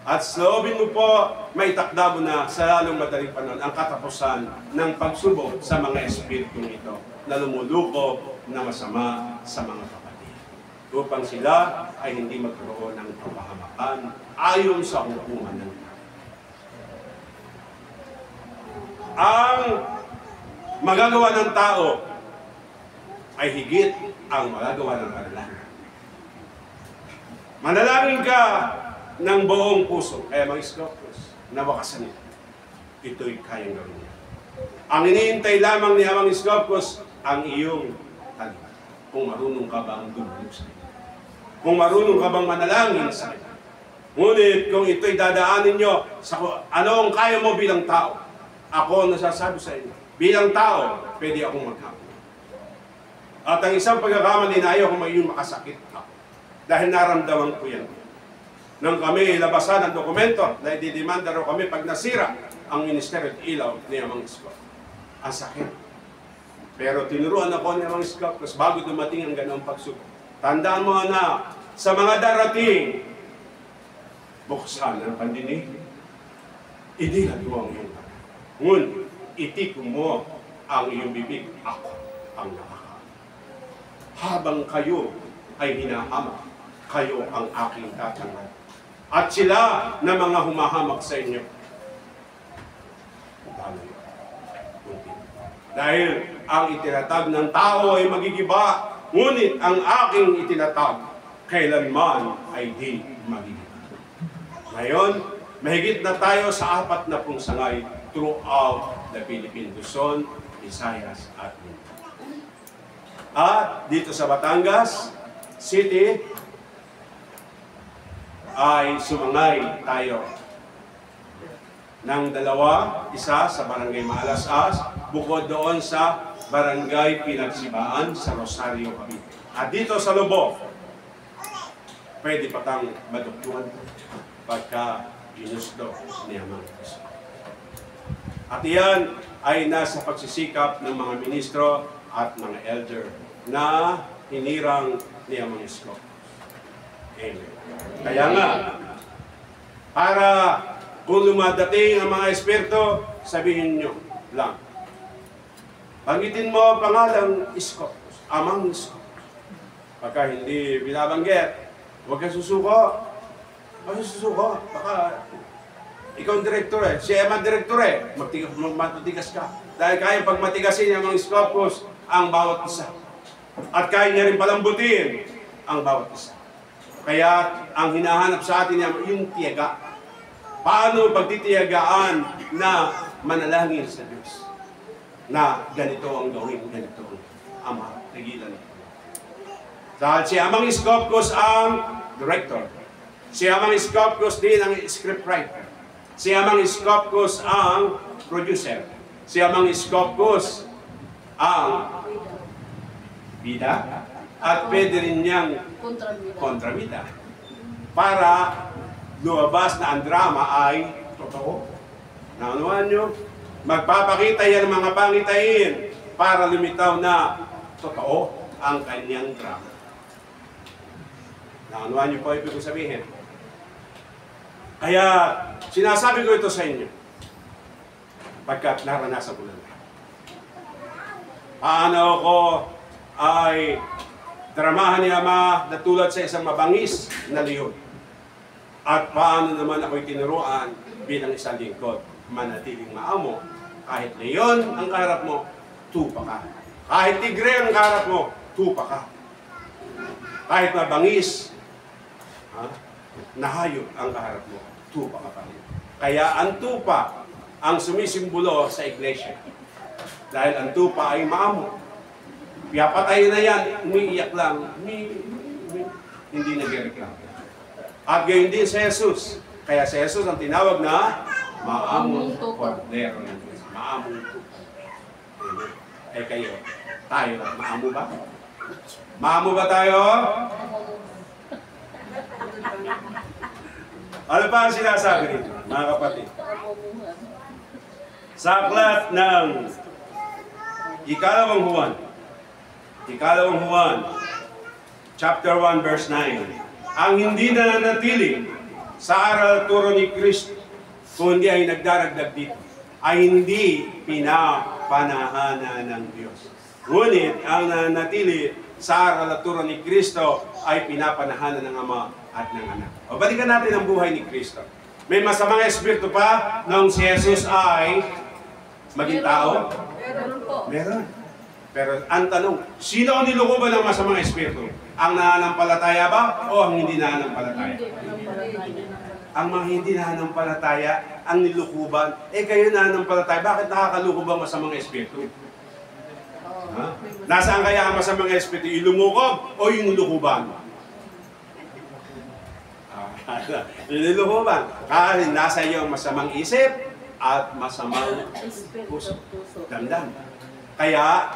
At sloobin mo po, maitakda mo na sa lalong madaling panahon ang katapusan ng pagsubok sa mga Espiritong ito na lumuluko na masama sa mga kapatid. Upang sila ay hindi magkaroon ng kapahamakan ayon sa hukuman ng Diyos. Ang magagawa ng tao ay higit ang magagawa ng manalangin. Manalangin ka ng buong puso, kaya mga Iskopos, na wakasan ito. Ito'y kayang gawin niya. Ang iniintay lamang ni Amang Iskopos, ang iyong talima. Kung marunong ka bang dumulog sa ito. Kung marunong ka bang manalangin sa ito. Ngunit kung ito'y dadaanin nyo, sa ano ang kaya mo bilang tao, ako nasasabi sa inyo, bilang tao, pwede akong magkamali. At ang isang pagkakamali na ayaw kung may makasakit ako. Dahil naramdaman ko yan. Nang kami labasan ng dokumento na ididimanda raw kami pag nasira ang Ministeryo at Ilaw ni Amang Iskopos. Ang sakit. Pero tinuruan ako ni Amang Iskopos bago dumating ang ganoong pagsubok. Tandaan mo na sa mga darating, buksan ang pandinig, idilat mo ang iyong tabi. Ngunit, itikong mo ang iyong bibig, ako ang nakakain. Habang kayo ay hinahamak, kayo ang aking tatanggap. At sila na mga humahamak sa inyo, Dahil ang itinatag ng tao ay magigiba, ngunit ang aking itinatag kailanman ay di magigiba. Ngayon, mahigit na tayo sa 40 sangay throughout the Philippine Luzon, Visayas at Mindanao. At dito sa Batangas City ay sumangay tayo ng dalawa, isa sa Barangay Maalasas, bukod doon sa Barangay Pinagsibaan sa Rosario, Cavite. At dito sa Lubog, pwede pa kang maduktuhan pagka ginusto niya mga Kristo. At iyan ay nasa pagsisikap ng mga ministro at mga elder na hinirang niya mga isko. Amen. Kaya nga, para kung lumadating ang mga espiritu, sabihin nyo lang, banggitin mo ang pangalang Isko, amang Isko. Pagka hindi binabanggit, huwag kang susuko. Huwag kang susuko. Baka ikaw ang direktor eh. Si Emma ang direktor eh. Matutigas ka. Dahil kaya pag matigasin ang mga Iskopos ang bawat isa. At kaya niya rin palambutin ang bawat isa. Kaya ang hinahanap sa atin yung tiyaga. Paano pagtitiyagaan na manalangin sa Diyos? Na ganito ang gawin, ganito ang Ama, tigilan ito. Dahil si Amang Iskopos ang director. Si Amang Iskopos din ang scriptwriter. Si Amang Iskopos ang producer. Si Amang Iskopos ang bida. At pwede rin niyang kontrabida. Para lumabas na ang drama ay totoo. Naunawan nyo? Magpapakita yan ng mga pangitain para lumitaw na totoo ang kanyang drama. Naunawan nyo po ibig ko sabihin. Kaya sinasabi ko ito sa inyo pagkat naranasan ko lang. Paano ako ay dramahan ni Ama na tulad sa isang mabangis na leon. At paano naman ako'y tinuruan bilang isang lingkod, manatiling maamo. Kahit leon ang kaharap mo, tupa ka. Kahit tigre ang kaharap mo, tupa ka. Kahit mabangis, na hayop ang kaharap mo, tupa ka pa rin. Kaya ang tupa ang sumisimbolo sa iglesia. Dahil ang tupa ay maamo. Piyapatay na yan, umiiyak lang, hindi nag-reklamo. At gayon din sa Jesus. Kaya si Jesus ang tinawag na maamong kordero ng Diyos. Maamong tupa. Eh kayo, tayo, maamo ba? Maamo ba tayo? Ano pa ang sinasabi nito, mga kapatid? Sa aklat ng Ikalawang Juan, chapter 1, verse 9. Ang hindi nananatili sa aral turo ni Kristo, kundi ay nagdaragdag dito, ay hindi pinapanahanan ng Diyos. Ngunit ang nananatili sa aral at turo ni Kristo ay pinapanahanan ng Ama at ng Anak. O balikan natin ang buhay ni Kristo. May masamang espiritu pa nung si Jesus ay maging tao? Meron po. Meron. Pero ang tanong, sino ang nilukuban ng masamang espiritu? Ang nananampalataya ba o ang hindi nananampalataya? Ang mga hindi nananampalataya, ang nilukuban, kayo nananampalataya, bakit nakakalukub ang masamang espiritu? Nasaan kaya ang masamang espiritu? Yung lumukob o yung lukuban? Yung nilukuban. Kasi nasa iyo ang masamang isip at masamang puso. Damdam. Kaya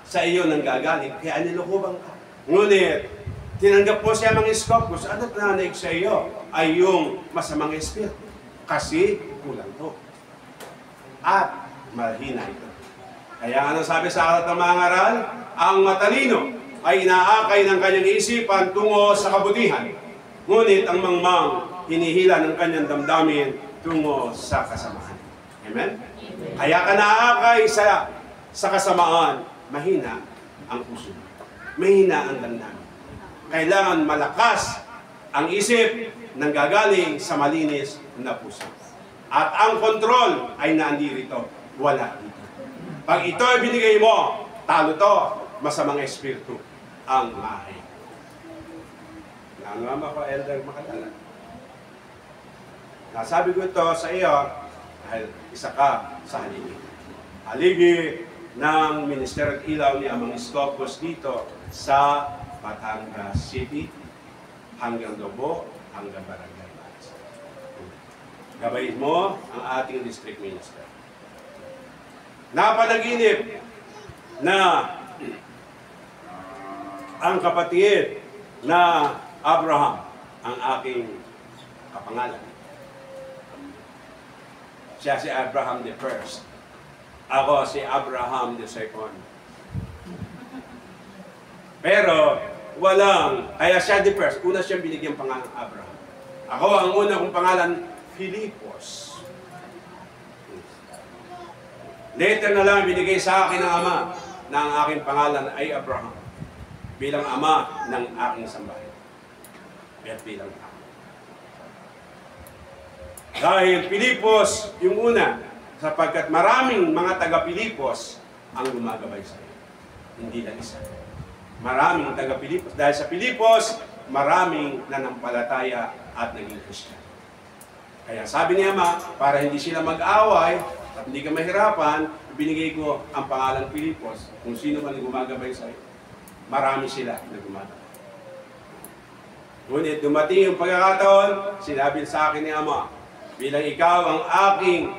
sa iyo nang gagaling, kaya nilukuban ka. Ngunit, tinanggap mo siya mga Iskopos, ano't nanig sa iyo ay yung masamang espiritu. Kasi kulang to. At mahina ito. Kaya ano sabi sa aklat ng mga ngaral? Ang matalino ay inaakay ng kanyang isipan tungo sa kabutihan. Ngunit ang mangmang hinihila ng kanyang damdamin tungo sa kasamaan. Amen? Kaya ka naakay sa kasamaan, mahina ang puso. Mahina ang damdamin. Kailangan malakas ang isip nang gagaling sa malinis na puso. At ang kontrol ay nandirito, wala dito. Pag ito ay binigay mo, talo to, masamang espiritu ang mahay. Ano naman ko, Elder Makalala? Nasabi ko ito sa iyo dahil isa ka sa haligi. Haligi ng Ministerio Ilaw ni Amang Scopus dito sa Batangas City hanggang Lobo, hanggang Barangay Maris. Gabayin mo ang ating district minister. Napanaginip na ang kapatid na Abraham ang aking kapangalan. Siya si Abraham the first. Ako si Abraham the second. Pero kaya siya the first. Una siyang binigyan pangalan Abraham. Ako ang una kong pangalan, Filipos. Later na lang binigay sa akin ng Ama na ang aking pangalan ay Abraham bilang ama ng aking sambahay. At bilang ama. Dahil Filipos yung una, sapagkat maraming mga taga-Filipos ang gumagabay sa iyo. Hindi lang isa. Maraming taga-Filipos. Dahil sa Filipos, maraming nanampalataya at naging Kristiyan. Kaya sabi ni Ama, para hindi sila mag-away at hindi ka mahirapan, binigay ko ang pangalan Filipos. Kung sino man gumagabay sa iyo, marami sila na gumagabay. Ngunit dumating yung pagkakataon, sinabi sa akin ni Ama, bilang ikaw ang aking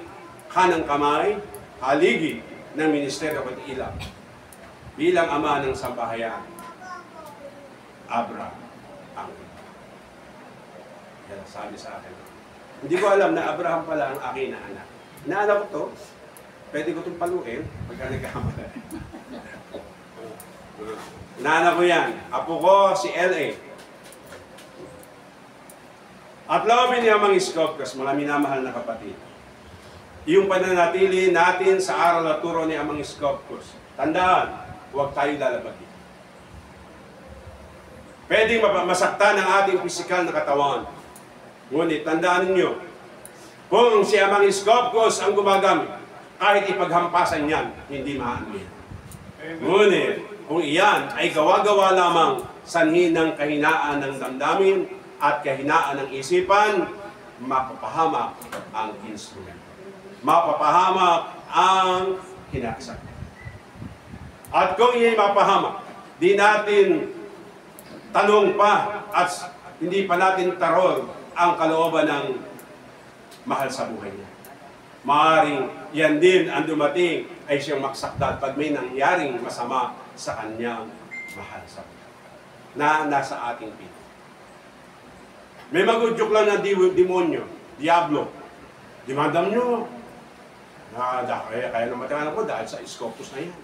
kanang kamay, haligi ng Ministeryo ng Ilaw, bilang ama ng sambahayan, Abraham ang yan sabi sa akin. Hindi ko alam na Abraham pala ang aking naanak. Naanak ko to, pwede ko itong paluin pagka nagkamala. Naanak ko yan. Apo ko si L.A. At loobin niya mga Scopus, mga minamahal na kapatid. Yung pananatili natin sa aral at turo ni Amang Scopus. Tandaan, huwag tayo lalabagin. Pwedeng masaktan ang ating pisikal na katawan. Ngunit tandaan ninyo, kung si Amang Scopus ang gumagamit, kahit ipaghampasan niyan, hindi maano yan. Ngunit, kung iyan ay gawa-gawa lamang sanhi ng kahinaan ng damdamin at kahinaan ng isipan, mapapahamak ang instrumento. Mapapahamak ang hinaksak. At kung iyan mapahamak, di natin tanong pa at hindi pa natin tarol ang kalooban ng mahal sa buhay niya. Maaring yan din ang dumating ay siyang maksakdal pag may nangyaring masama sa kanyang mahal sa buhay na nasa ating piling. May magudyok lang na demonyo, diablo. Dimadam nyo. Kaya namatay ako dahil sa Scopus na yan.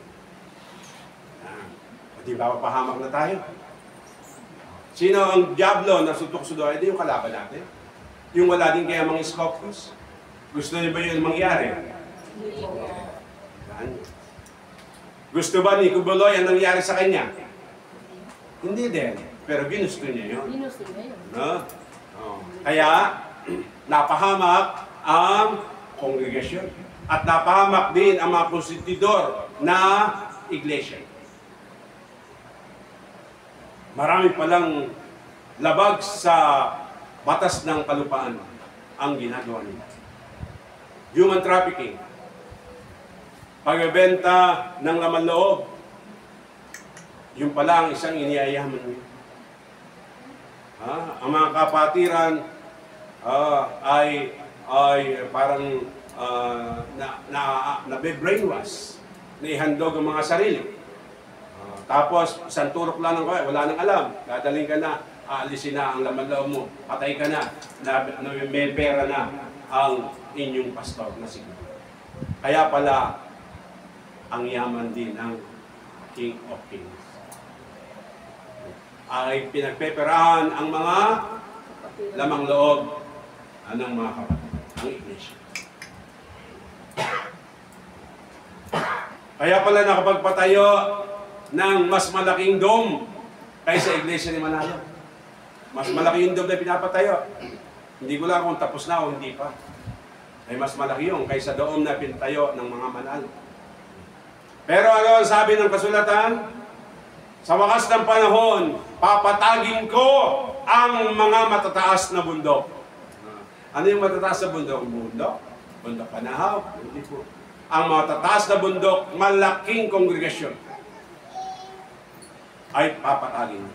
Di ba pahamak na tayo? Sino ang diablo na sutok-sudo? Hindi yung kalaban natin. Yung wala din kaya mga Scopus. Gusto niyo ba yun mangyari? Gusto ba ni Kubuloy ang nangyari sa kanya? Hindi din. Pero ginusto niya yun. Ginusto niya yun. No? Kaya, napahamak ang kongregasyon. At napahamak din ang mga konstitudor na iglesia. Marami palang labag sa batas ng kalupaan ang ginagawa nila. Human trafficking, pagbebenta ng laman loob, yung pala ang isang iniyayaman nyo. Ang mga kapatiran ay parang nabe-brainwash, na ihandog ang mga sarili. Tapos, isang turok lang ng kaya, wala nang alam. Dadaling ka na, aalisin na ang laman loob mo, patay ka na, may pera na ang inyong pastor na siguro. Kaya pala, ang yaman din ng King of Kings ay pinagpeperahan ang mga lamang loob ng mga kapatid, ang iglesia. Kaya pala nakapagpatayo ng mas malaking dome kaysa iglesia ni Manalo. Mas malaki yung dome na pinapatayo. Hindi ko lang kung tapos na o hindi pa. Ay mas malaki yung kaysa dome na pinatayo ng mga Manalo. Pero ano ang sabi ng kasulatan? Sa wakas ng panahon, papatagin ko ang mga matataas na bundok. Ano yung matataas na bundok? Bundok? Bundok Panahaw? Hindi po. Ang matataas na bundok, malaking kongregasyon, ay papatagin.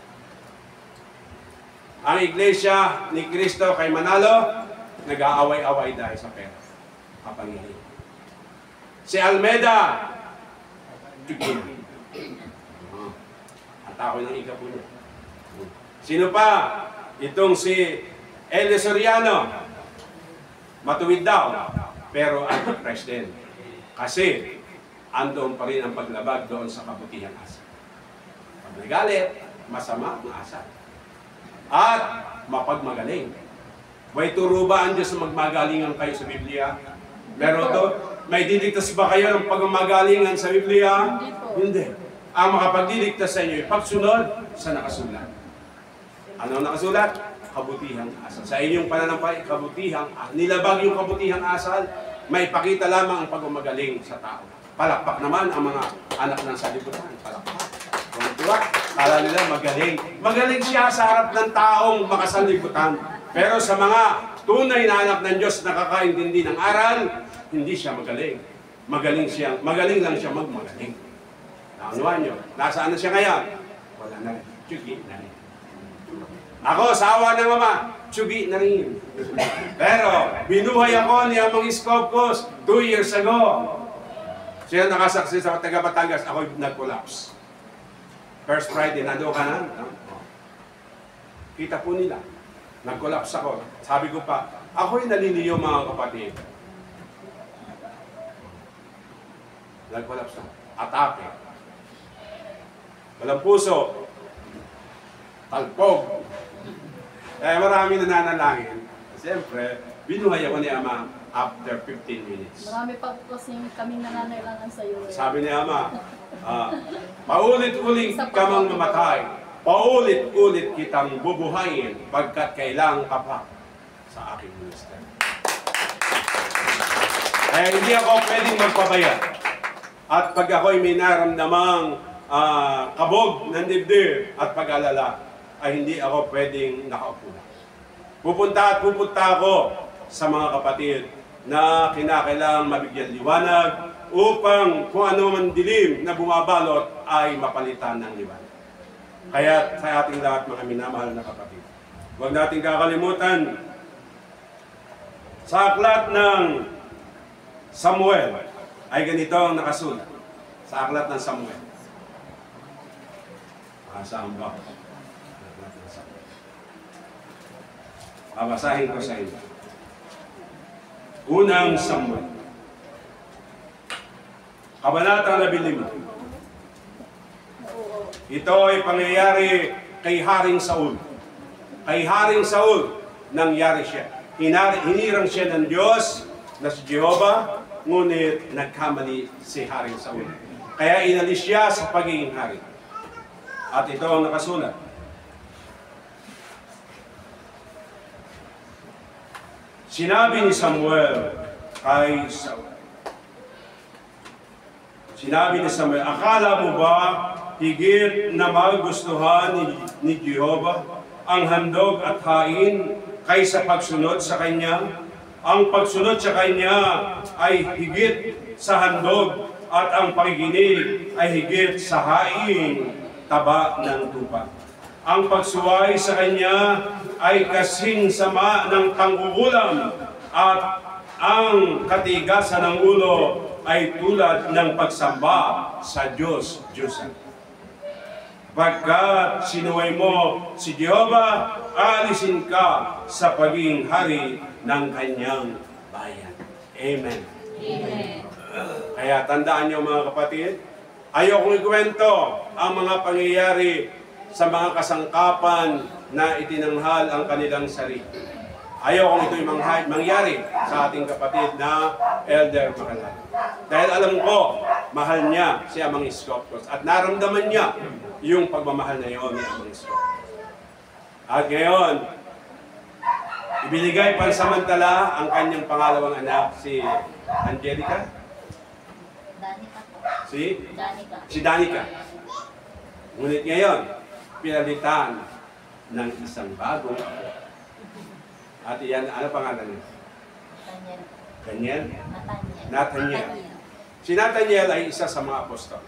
Ang iglesia ni Cristo kay Manalo, nag-aaway-away dahil sa pera. Kapangyarihan. Si Almeda, at ako ng ikapo niya. Sino pa? Itong si Elio Soriano, matuwid daw, pero anti-president. Kasi, andoon pa rin ang paglabag doon sa kabutihang asal. Pag nagalit, masama ang asal. At mapagmagaling. May turo ba ang Diyos na magmagalingan kayo sa Biblia? Meron to? May didiktas ba kayo ng pagmamagalingan sa Biblia? Hindi. Ang makapagdidiktas sa inyo, pagsunod sa nakasulat. Ano ang nakasulat? Kabutihang asal. Sa inyong pananampay, kabutihang asal. Nilabag yung kabutihang asal, may pakita lamang ang pagmamagaling sa tao. Palakpak naman ang mga anak ng salibutan. Palakpak. Kung tuwa, kala nila magaling. Magaling siya sa harap ng taong makasalibutan. Pero sa mga tunay na anak ng Diyos na nakakaintindi ng aral, hindi siya magaling. Magaling lang siya magmagaling. Naunuan nyo, nasaan na siya ngayon? Wala na rin. Tsugi na rin. Ako, sa awa ng Ama, tsugi na rin. Pero, binuhay ako ni Amang Iskopkos 2 years ago. Siya nakasaksi sa taga Batangas, ako nag-collapse. First Friday, nando ka na? Kita po nila. Nag-collapse ako. Sabi ko pa, ako'y naliliyo mga kapatid. Nag-collapse na. Atake. Walang puso. Talpog. Marami na nananalangin. Siyempre, binuhay ako ni Ama after 15 minutes. Marami pa po kasi kami nananailangan sa iyo. Sabi ni Ama, paulit-ulit ka mang mamatay. Paulit-ulit kitang bubuhayin pagkat kailangan ka pa sa aking ministry. Kaya hindi ako pwedeng magpabaya. At pag ako'y may naramdamang kabog ng dibdib at pag-alala, ay hindi ako pwedeng nakaupo. Pupunta ako sa mga kapatid na kinakailangang mabigyan liwanag upang kung ano man dilim na bumabalot ay mapalitan ng liwanag. Kaya sa ating lahat mga minamahal na kapatid, huwag nating kakalimutan sa aklat ng Samuel ay ganito ang nakasulat. Sa aklat ng Samuel. Saan ba? Babasahin ko sa inyo. Unang Samuel. Kabanata 15. Ito ay pangyayari kay Haring Saul. Kay Haring Saul, nangyari siya. Hinirang siya ng Diyos na si Jehovah, ngunit nagkamali si Haring Saul. Kaya inalis siya sa pagiging hari. At ito ang nakasulat. Sinabi ni Samuel kay Saul. Sinabi ni Samuel, akala mo ba higit na magustuhan ni Jehovah ang handog at hain kaysa pagsunod sa Kanya? Ang pagsunod sa Kanya ay higit sa handog at ang pakikinig ay higit sa hain taba ng tupa. Ang pagsuway sa Kanya ay kasing sama ng tanggugulam at ang katigasan ng ulo ay tulad ng pagsamba sa Diyos-Diyosan. Pagkat sinuway mo si Jehovah, alisin ka sa pagiging hari ng Kanyang bayan. Amen. Amen. Kaya tandaan niyo mga kapatid, ayokong ikwento ang mga pangyayari sa mga kasangkapan na itinanghal ang kanilang sarili. Ayokong ito'y mangyari sa ating kapatid na Elder Macalan. Dahil alam ko, mahal niya si Amang Iskopkos at naramdaman niya yung pagmamahal na iyon ni Amang Iskopkos. At ngayon, ibinigay pansamantala ang kanyang pangalawang anak, si Angelica. Dani pa po. Danica. Si Danica. Ngunit ngayon, pinalitan ng isang bagong apo. At iyan, ano pangalan niya? Nathaniel. Daniel? Nathaniel. Nathaniel. Si Nathaniel ay isa sa mga apostol.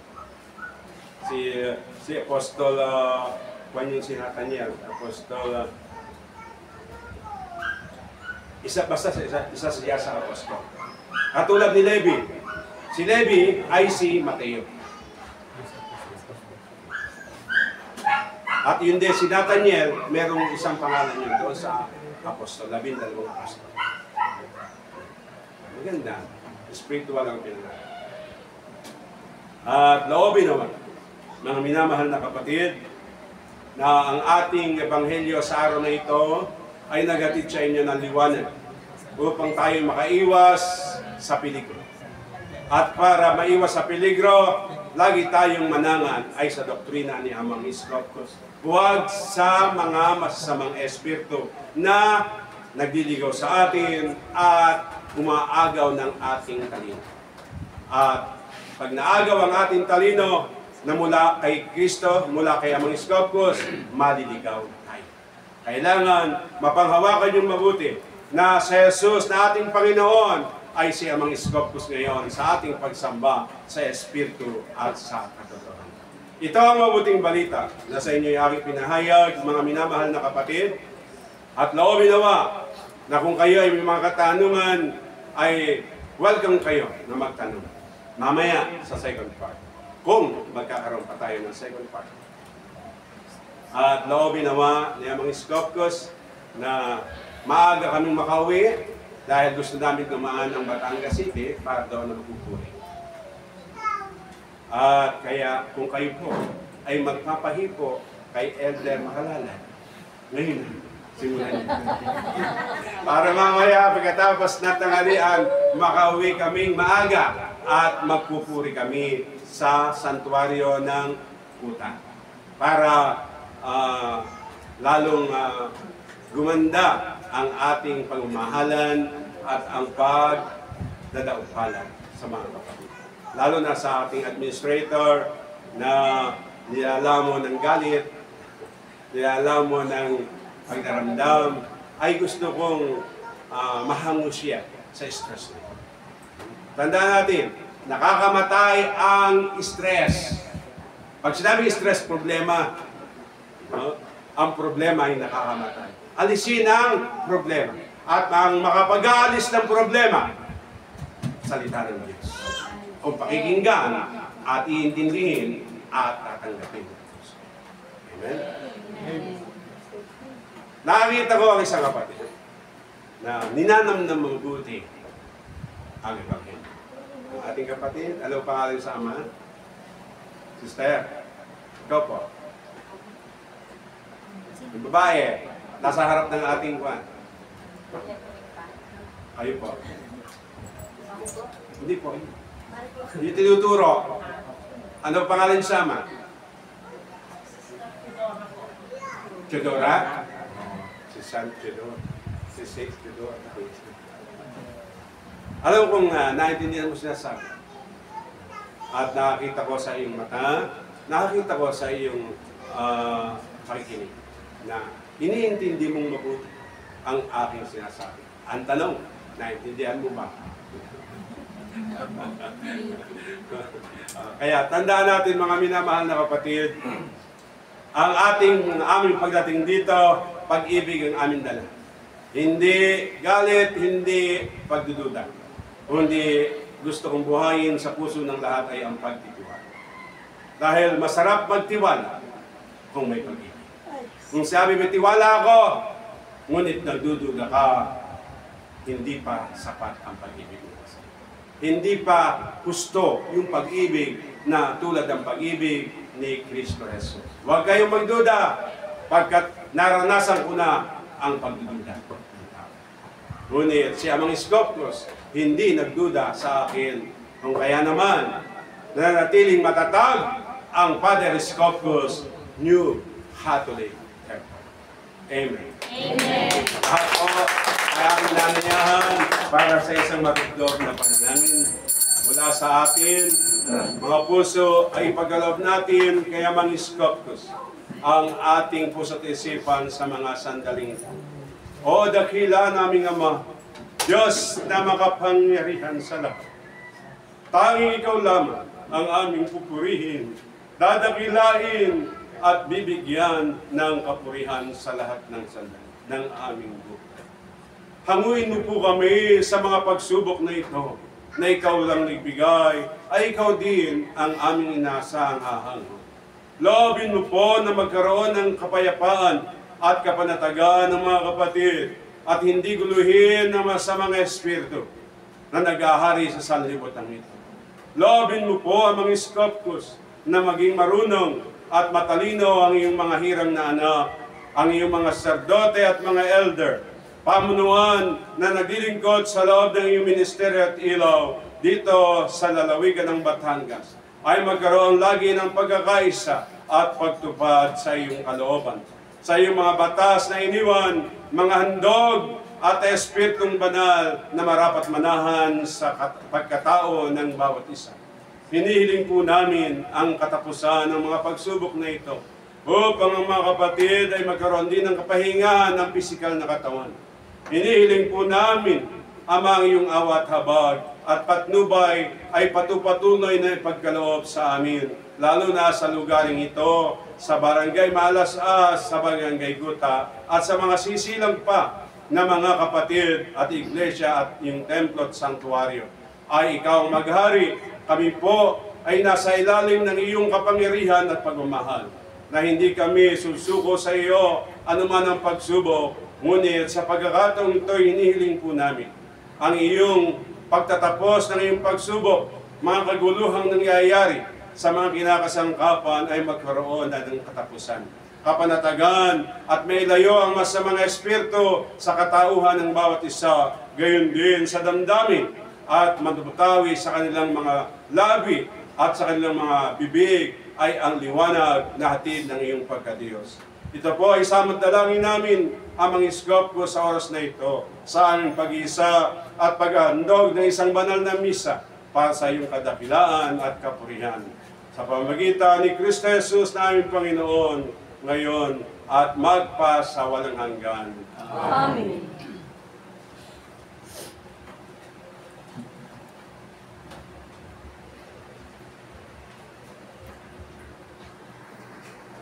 Si Apostol, kung yung si Nathaniel, Apostol, isa siya sa apostol. Katulad ni Levi. Si Levi ay si Mateo. At yun din, si Nathaniel, merong isang pangalan yun doon sa apostol, 12 apostol. Maganda. Spiritual ang pinangalan. At loobin naman, mga minamahal na kapatid, na ang ating ebanghelyo sa araw na ito ay naghatid sa inyo ng liwanag upang tayo makaiwas sa peligro. At para maiwas sa peligro, lagi tayong manangan ay sa doktrina ni Amang Iskopos. Huwag sa mga masasamang espiritu na nagdiligaw sa atin at umaagaw ng ating talino. At pag naagaw ang ating talino na mula kay Kristo, mula kay Amang Iskopos, maliligaw tayo. Kailangan mapanghawakan yung mabuti na si Jesus na ating Panginoon ay si Amang Iskopos ngayon sa ating pagsamba sa Espiritu at sa katotohanan. Ito ang mabuting balita na sa inyo yung aking pinahayag, mga minamahal na kapatid. At loobin nawa na kung kayo ay may mga katanungan, ay welcome kayo na magtanong. Mamaya sa second part. Kung magkakaroon pa tayo ng second part. At loobin nawa ni Amang Iskopos na maaga kaming makauwi dahil gusto namin dumaan ng Batangas City para doon na magpupuri. At kaya kung kayo po ay magpapahipo kay Elder Makalala, ngayon, simulan niyo. Para mamaya pagkatapos na tanghalian, makauwi kaming maaga at magpupuri kami sa santuario ng Kuta. Para lalong gumanda ang ating pagmamahalan at ang pagdadauphalan sa mga kapatid. Lalo na sa ating administrator na nilalamon ng galit, nilalamon ng pagdaramdam, ay gusto kong mahango siya sa stress niya. Tandaan natin, nakakamatay ang stress. Pag sinabi stress, problema, ang problema ay nakakamatay. Alisin ang problema. At ang makapag-aalis ng problema, salita ng Diyos. O pakikinggan at iintindihin at tatanggapin. Amen? Nakakita ko ang isang kapatid na ninanam na mabuti ang ebanghelyo. Ang ating kapatid, ano pangalan sa ama? Sister, ikaw po. Yung babae, nasa harap ng ating kwan. Kayo po. Hindi po. Yung tinuturo. Ano pangalan sa ama? Chedora? Si San Chedora. Si Sex Chedora. Alam kong naintindihan mo sinasabi. At nakakita ko sa iyong mata, nakakita ko sa iyong pakikinig na iniintindi mong mabuti ang aking sinasabi. Ang tanong, naintindihan mo ba? Kaya tandaan natin mga minamahal na kapatid, ang aming pagdating dito, pag-ibig ang aming dala. Hindi galit, hindi pagdududa. Kundi gusto kong buhayin sa puso ng lahat ay ang pagtitiwala. Dahil masarap magtiwala kung may pag-ibig. Kung sabi may tiwala ako, ngunit nagdududa ka, hindi pa sapat ang pag-ibig mo. Hindi pa gusto yung pag-ibig na tulad ng pag-ibig ni Kristo Jesus. Huwag kayong magduda pagkat naranasan ko na ang pagdududa. Ngunit si Amang Iskopos hindi nagduda sa akin. Kung kaya naman, nanatiling matatag ang Father Iskopos New Catholic Church. Amen. Amen. At po, ay aking nanayahan para sa isang matutog na panalangin mula sa atin Mga puso, ay ipagkaloob natin kaya mangiskoptos ang ating puso't isipan sa mga sandaling ito. O dakila naming Ama, Diyos na makapangyarihan sa lahat. Tanging ikaw lamang ang aming pupurihin, dadakilain at bibigyan ng kapurihan sa lahat ng sandali ng aming buhay. Hanguin mo po kami sa mga pagsubok na ito, na ikaw lang nagbigay, ay ikaw din ang aming inaasahang hahango. Loobin mo po na magkaroon ng kapayapaan at kapanatagan ng mga kapatid at hindi guluhin ng masamang espiritu na nag-ahari sa sanlibutan ito. Loobin mo po ang mga iskoptos na maging marunong at matalino ang iyong mga hirang na anak, ang iyong mga sardote at mga elder, pamunuan na naglilingkod sa loob ng iyong ministeryo at ilaw dito sa lalawigan ng Batangas ay magkaroon lagi ng pagkakaisa at pagtupad sa iyong kalooban. Sa iyong mga batas na iniwan, mga handog at espiritong banal na marapat manahan sa pagkatao ng bawat isa. Hinihiling po namin ang katapusan ng mga pagsubok na ito upang ang mga kapatid ay magkaroon din ng kapahingahan ng pisikal na katawan. Hinihiling po namin ang iyong awa at habag at patnubay ay patupatuloy na ipagkaloob sa amin, lalo na sa lugaring ito, sa Barangay Malasas, sa Barangay Guta, at sa mga sisilang pa na mga kapatid at iglesia at yung templo at sanktuaryo. Ay ikaw maghari, kami po ay nasa ilalim ng iyong kapangyarihan at pagmamahal, na hindi kami susuko sa iyo anuman ang pagsubok, ngunit sa pagkakataong ito, hinihiling po namin ang iyong pagtatapos ng iyong pagsubok, mga kaguluhang nangyayari sa mga kinakasangkapan ay magkaroon na ng katapusan, kapanatagan at may layo ang masamang espiritu sa katauhan ng bawat isa, gayon din sa damdamin at matutawi sa kanilang mga labi at sa kanilang mga bibig ay ang liwanag na hatid ng iyong pagkadiyos. Ito po ay samantalangin namin ang mga iskopto sa oras na ito sa aming pag-isa at paghandog ng isang banal na misa para sa iyong kadakilaan at kapurihan. Sa pamamagitan ni Kristo Jesus na aming Panginoon ngayon at magpa sa walang hanggan. Amen.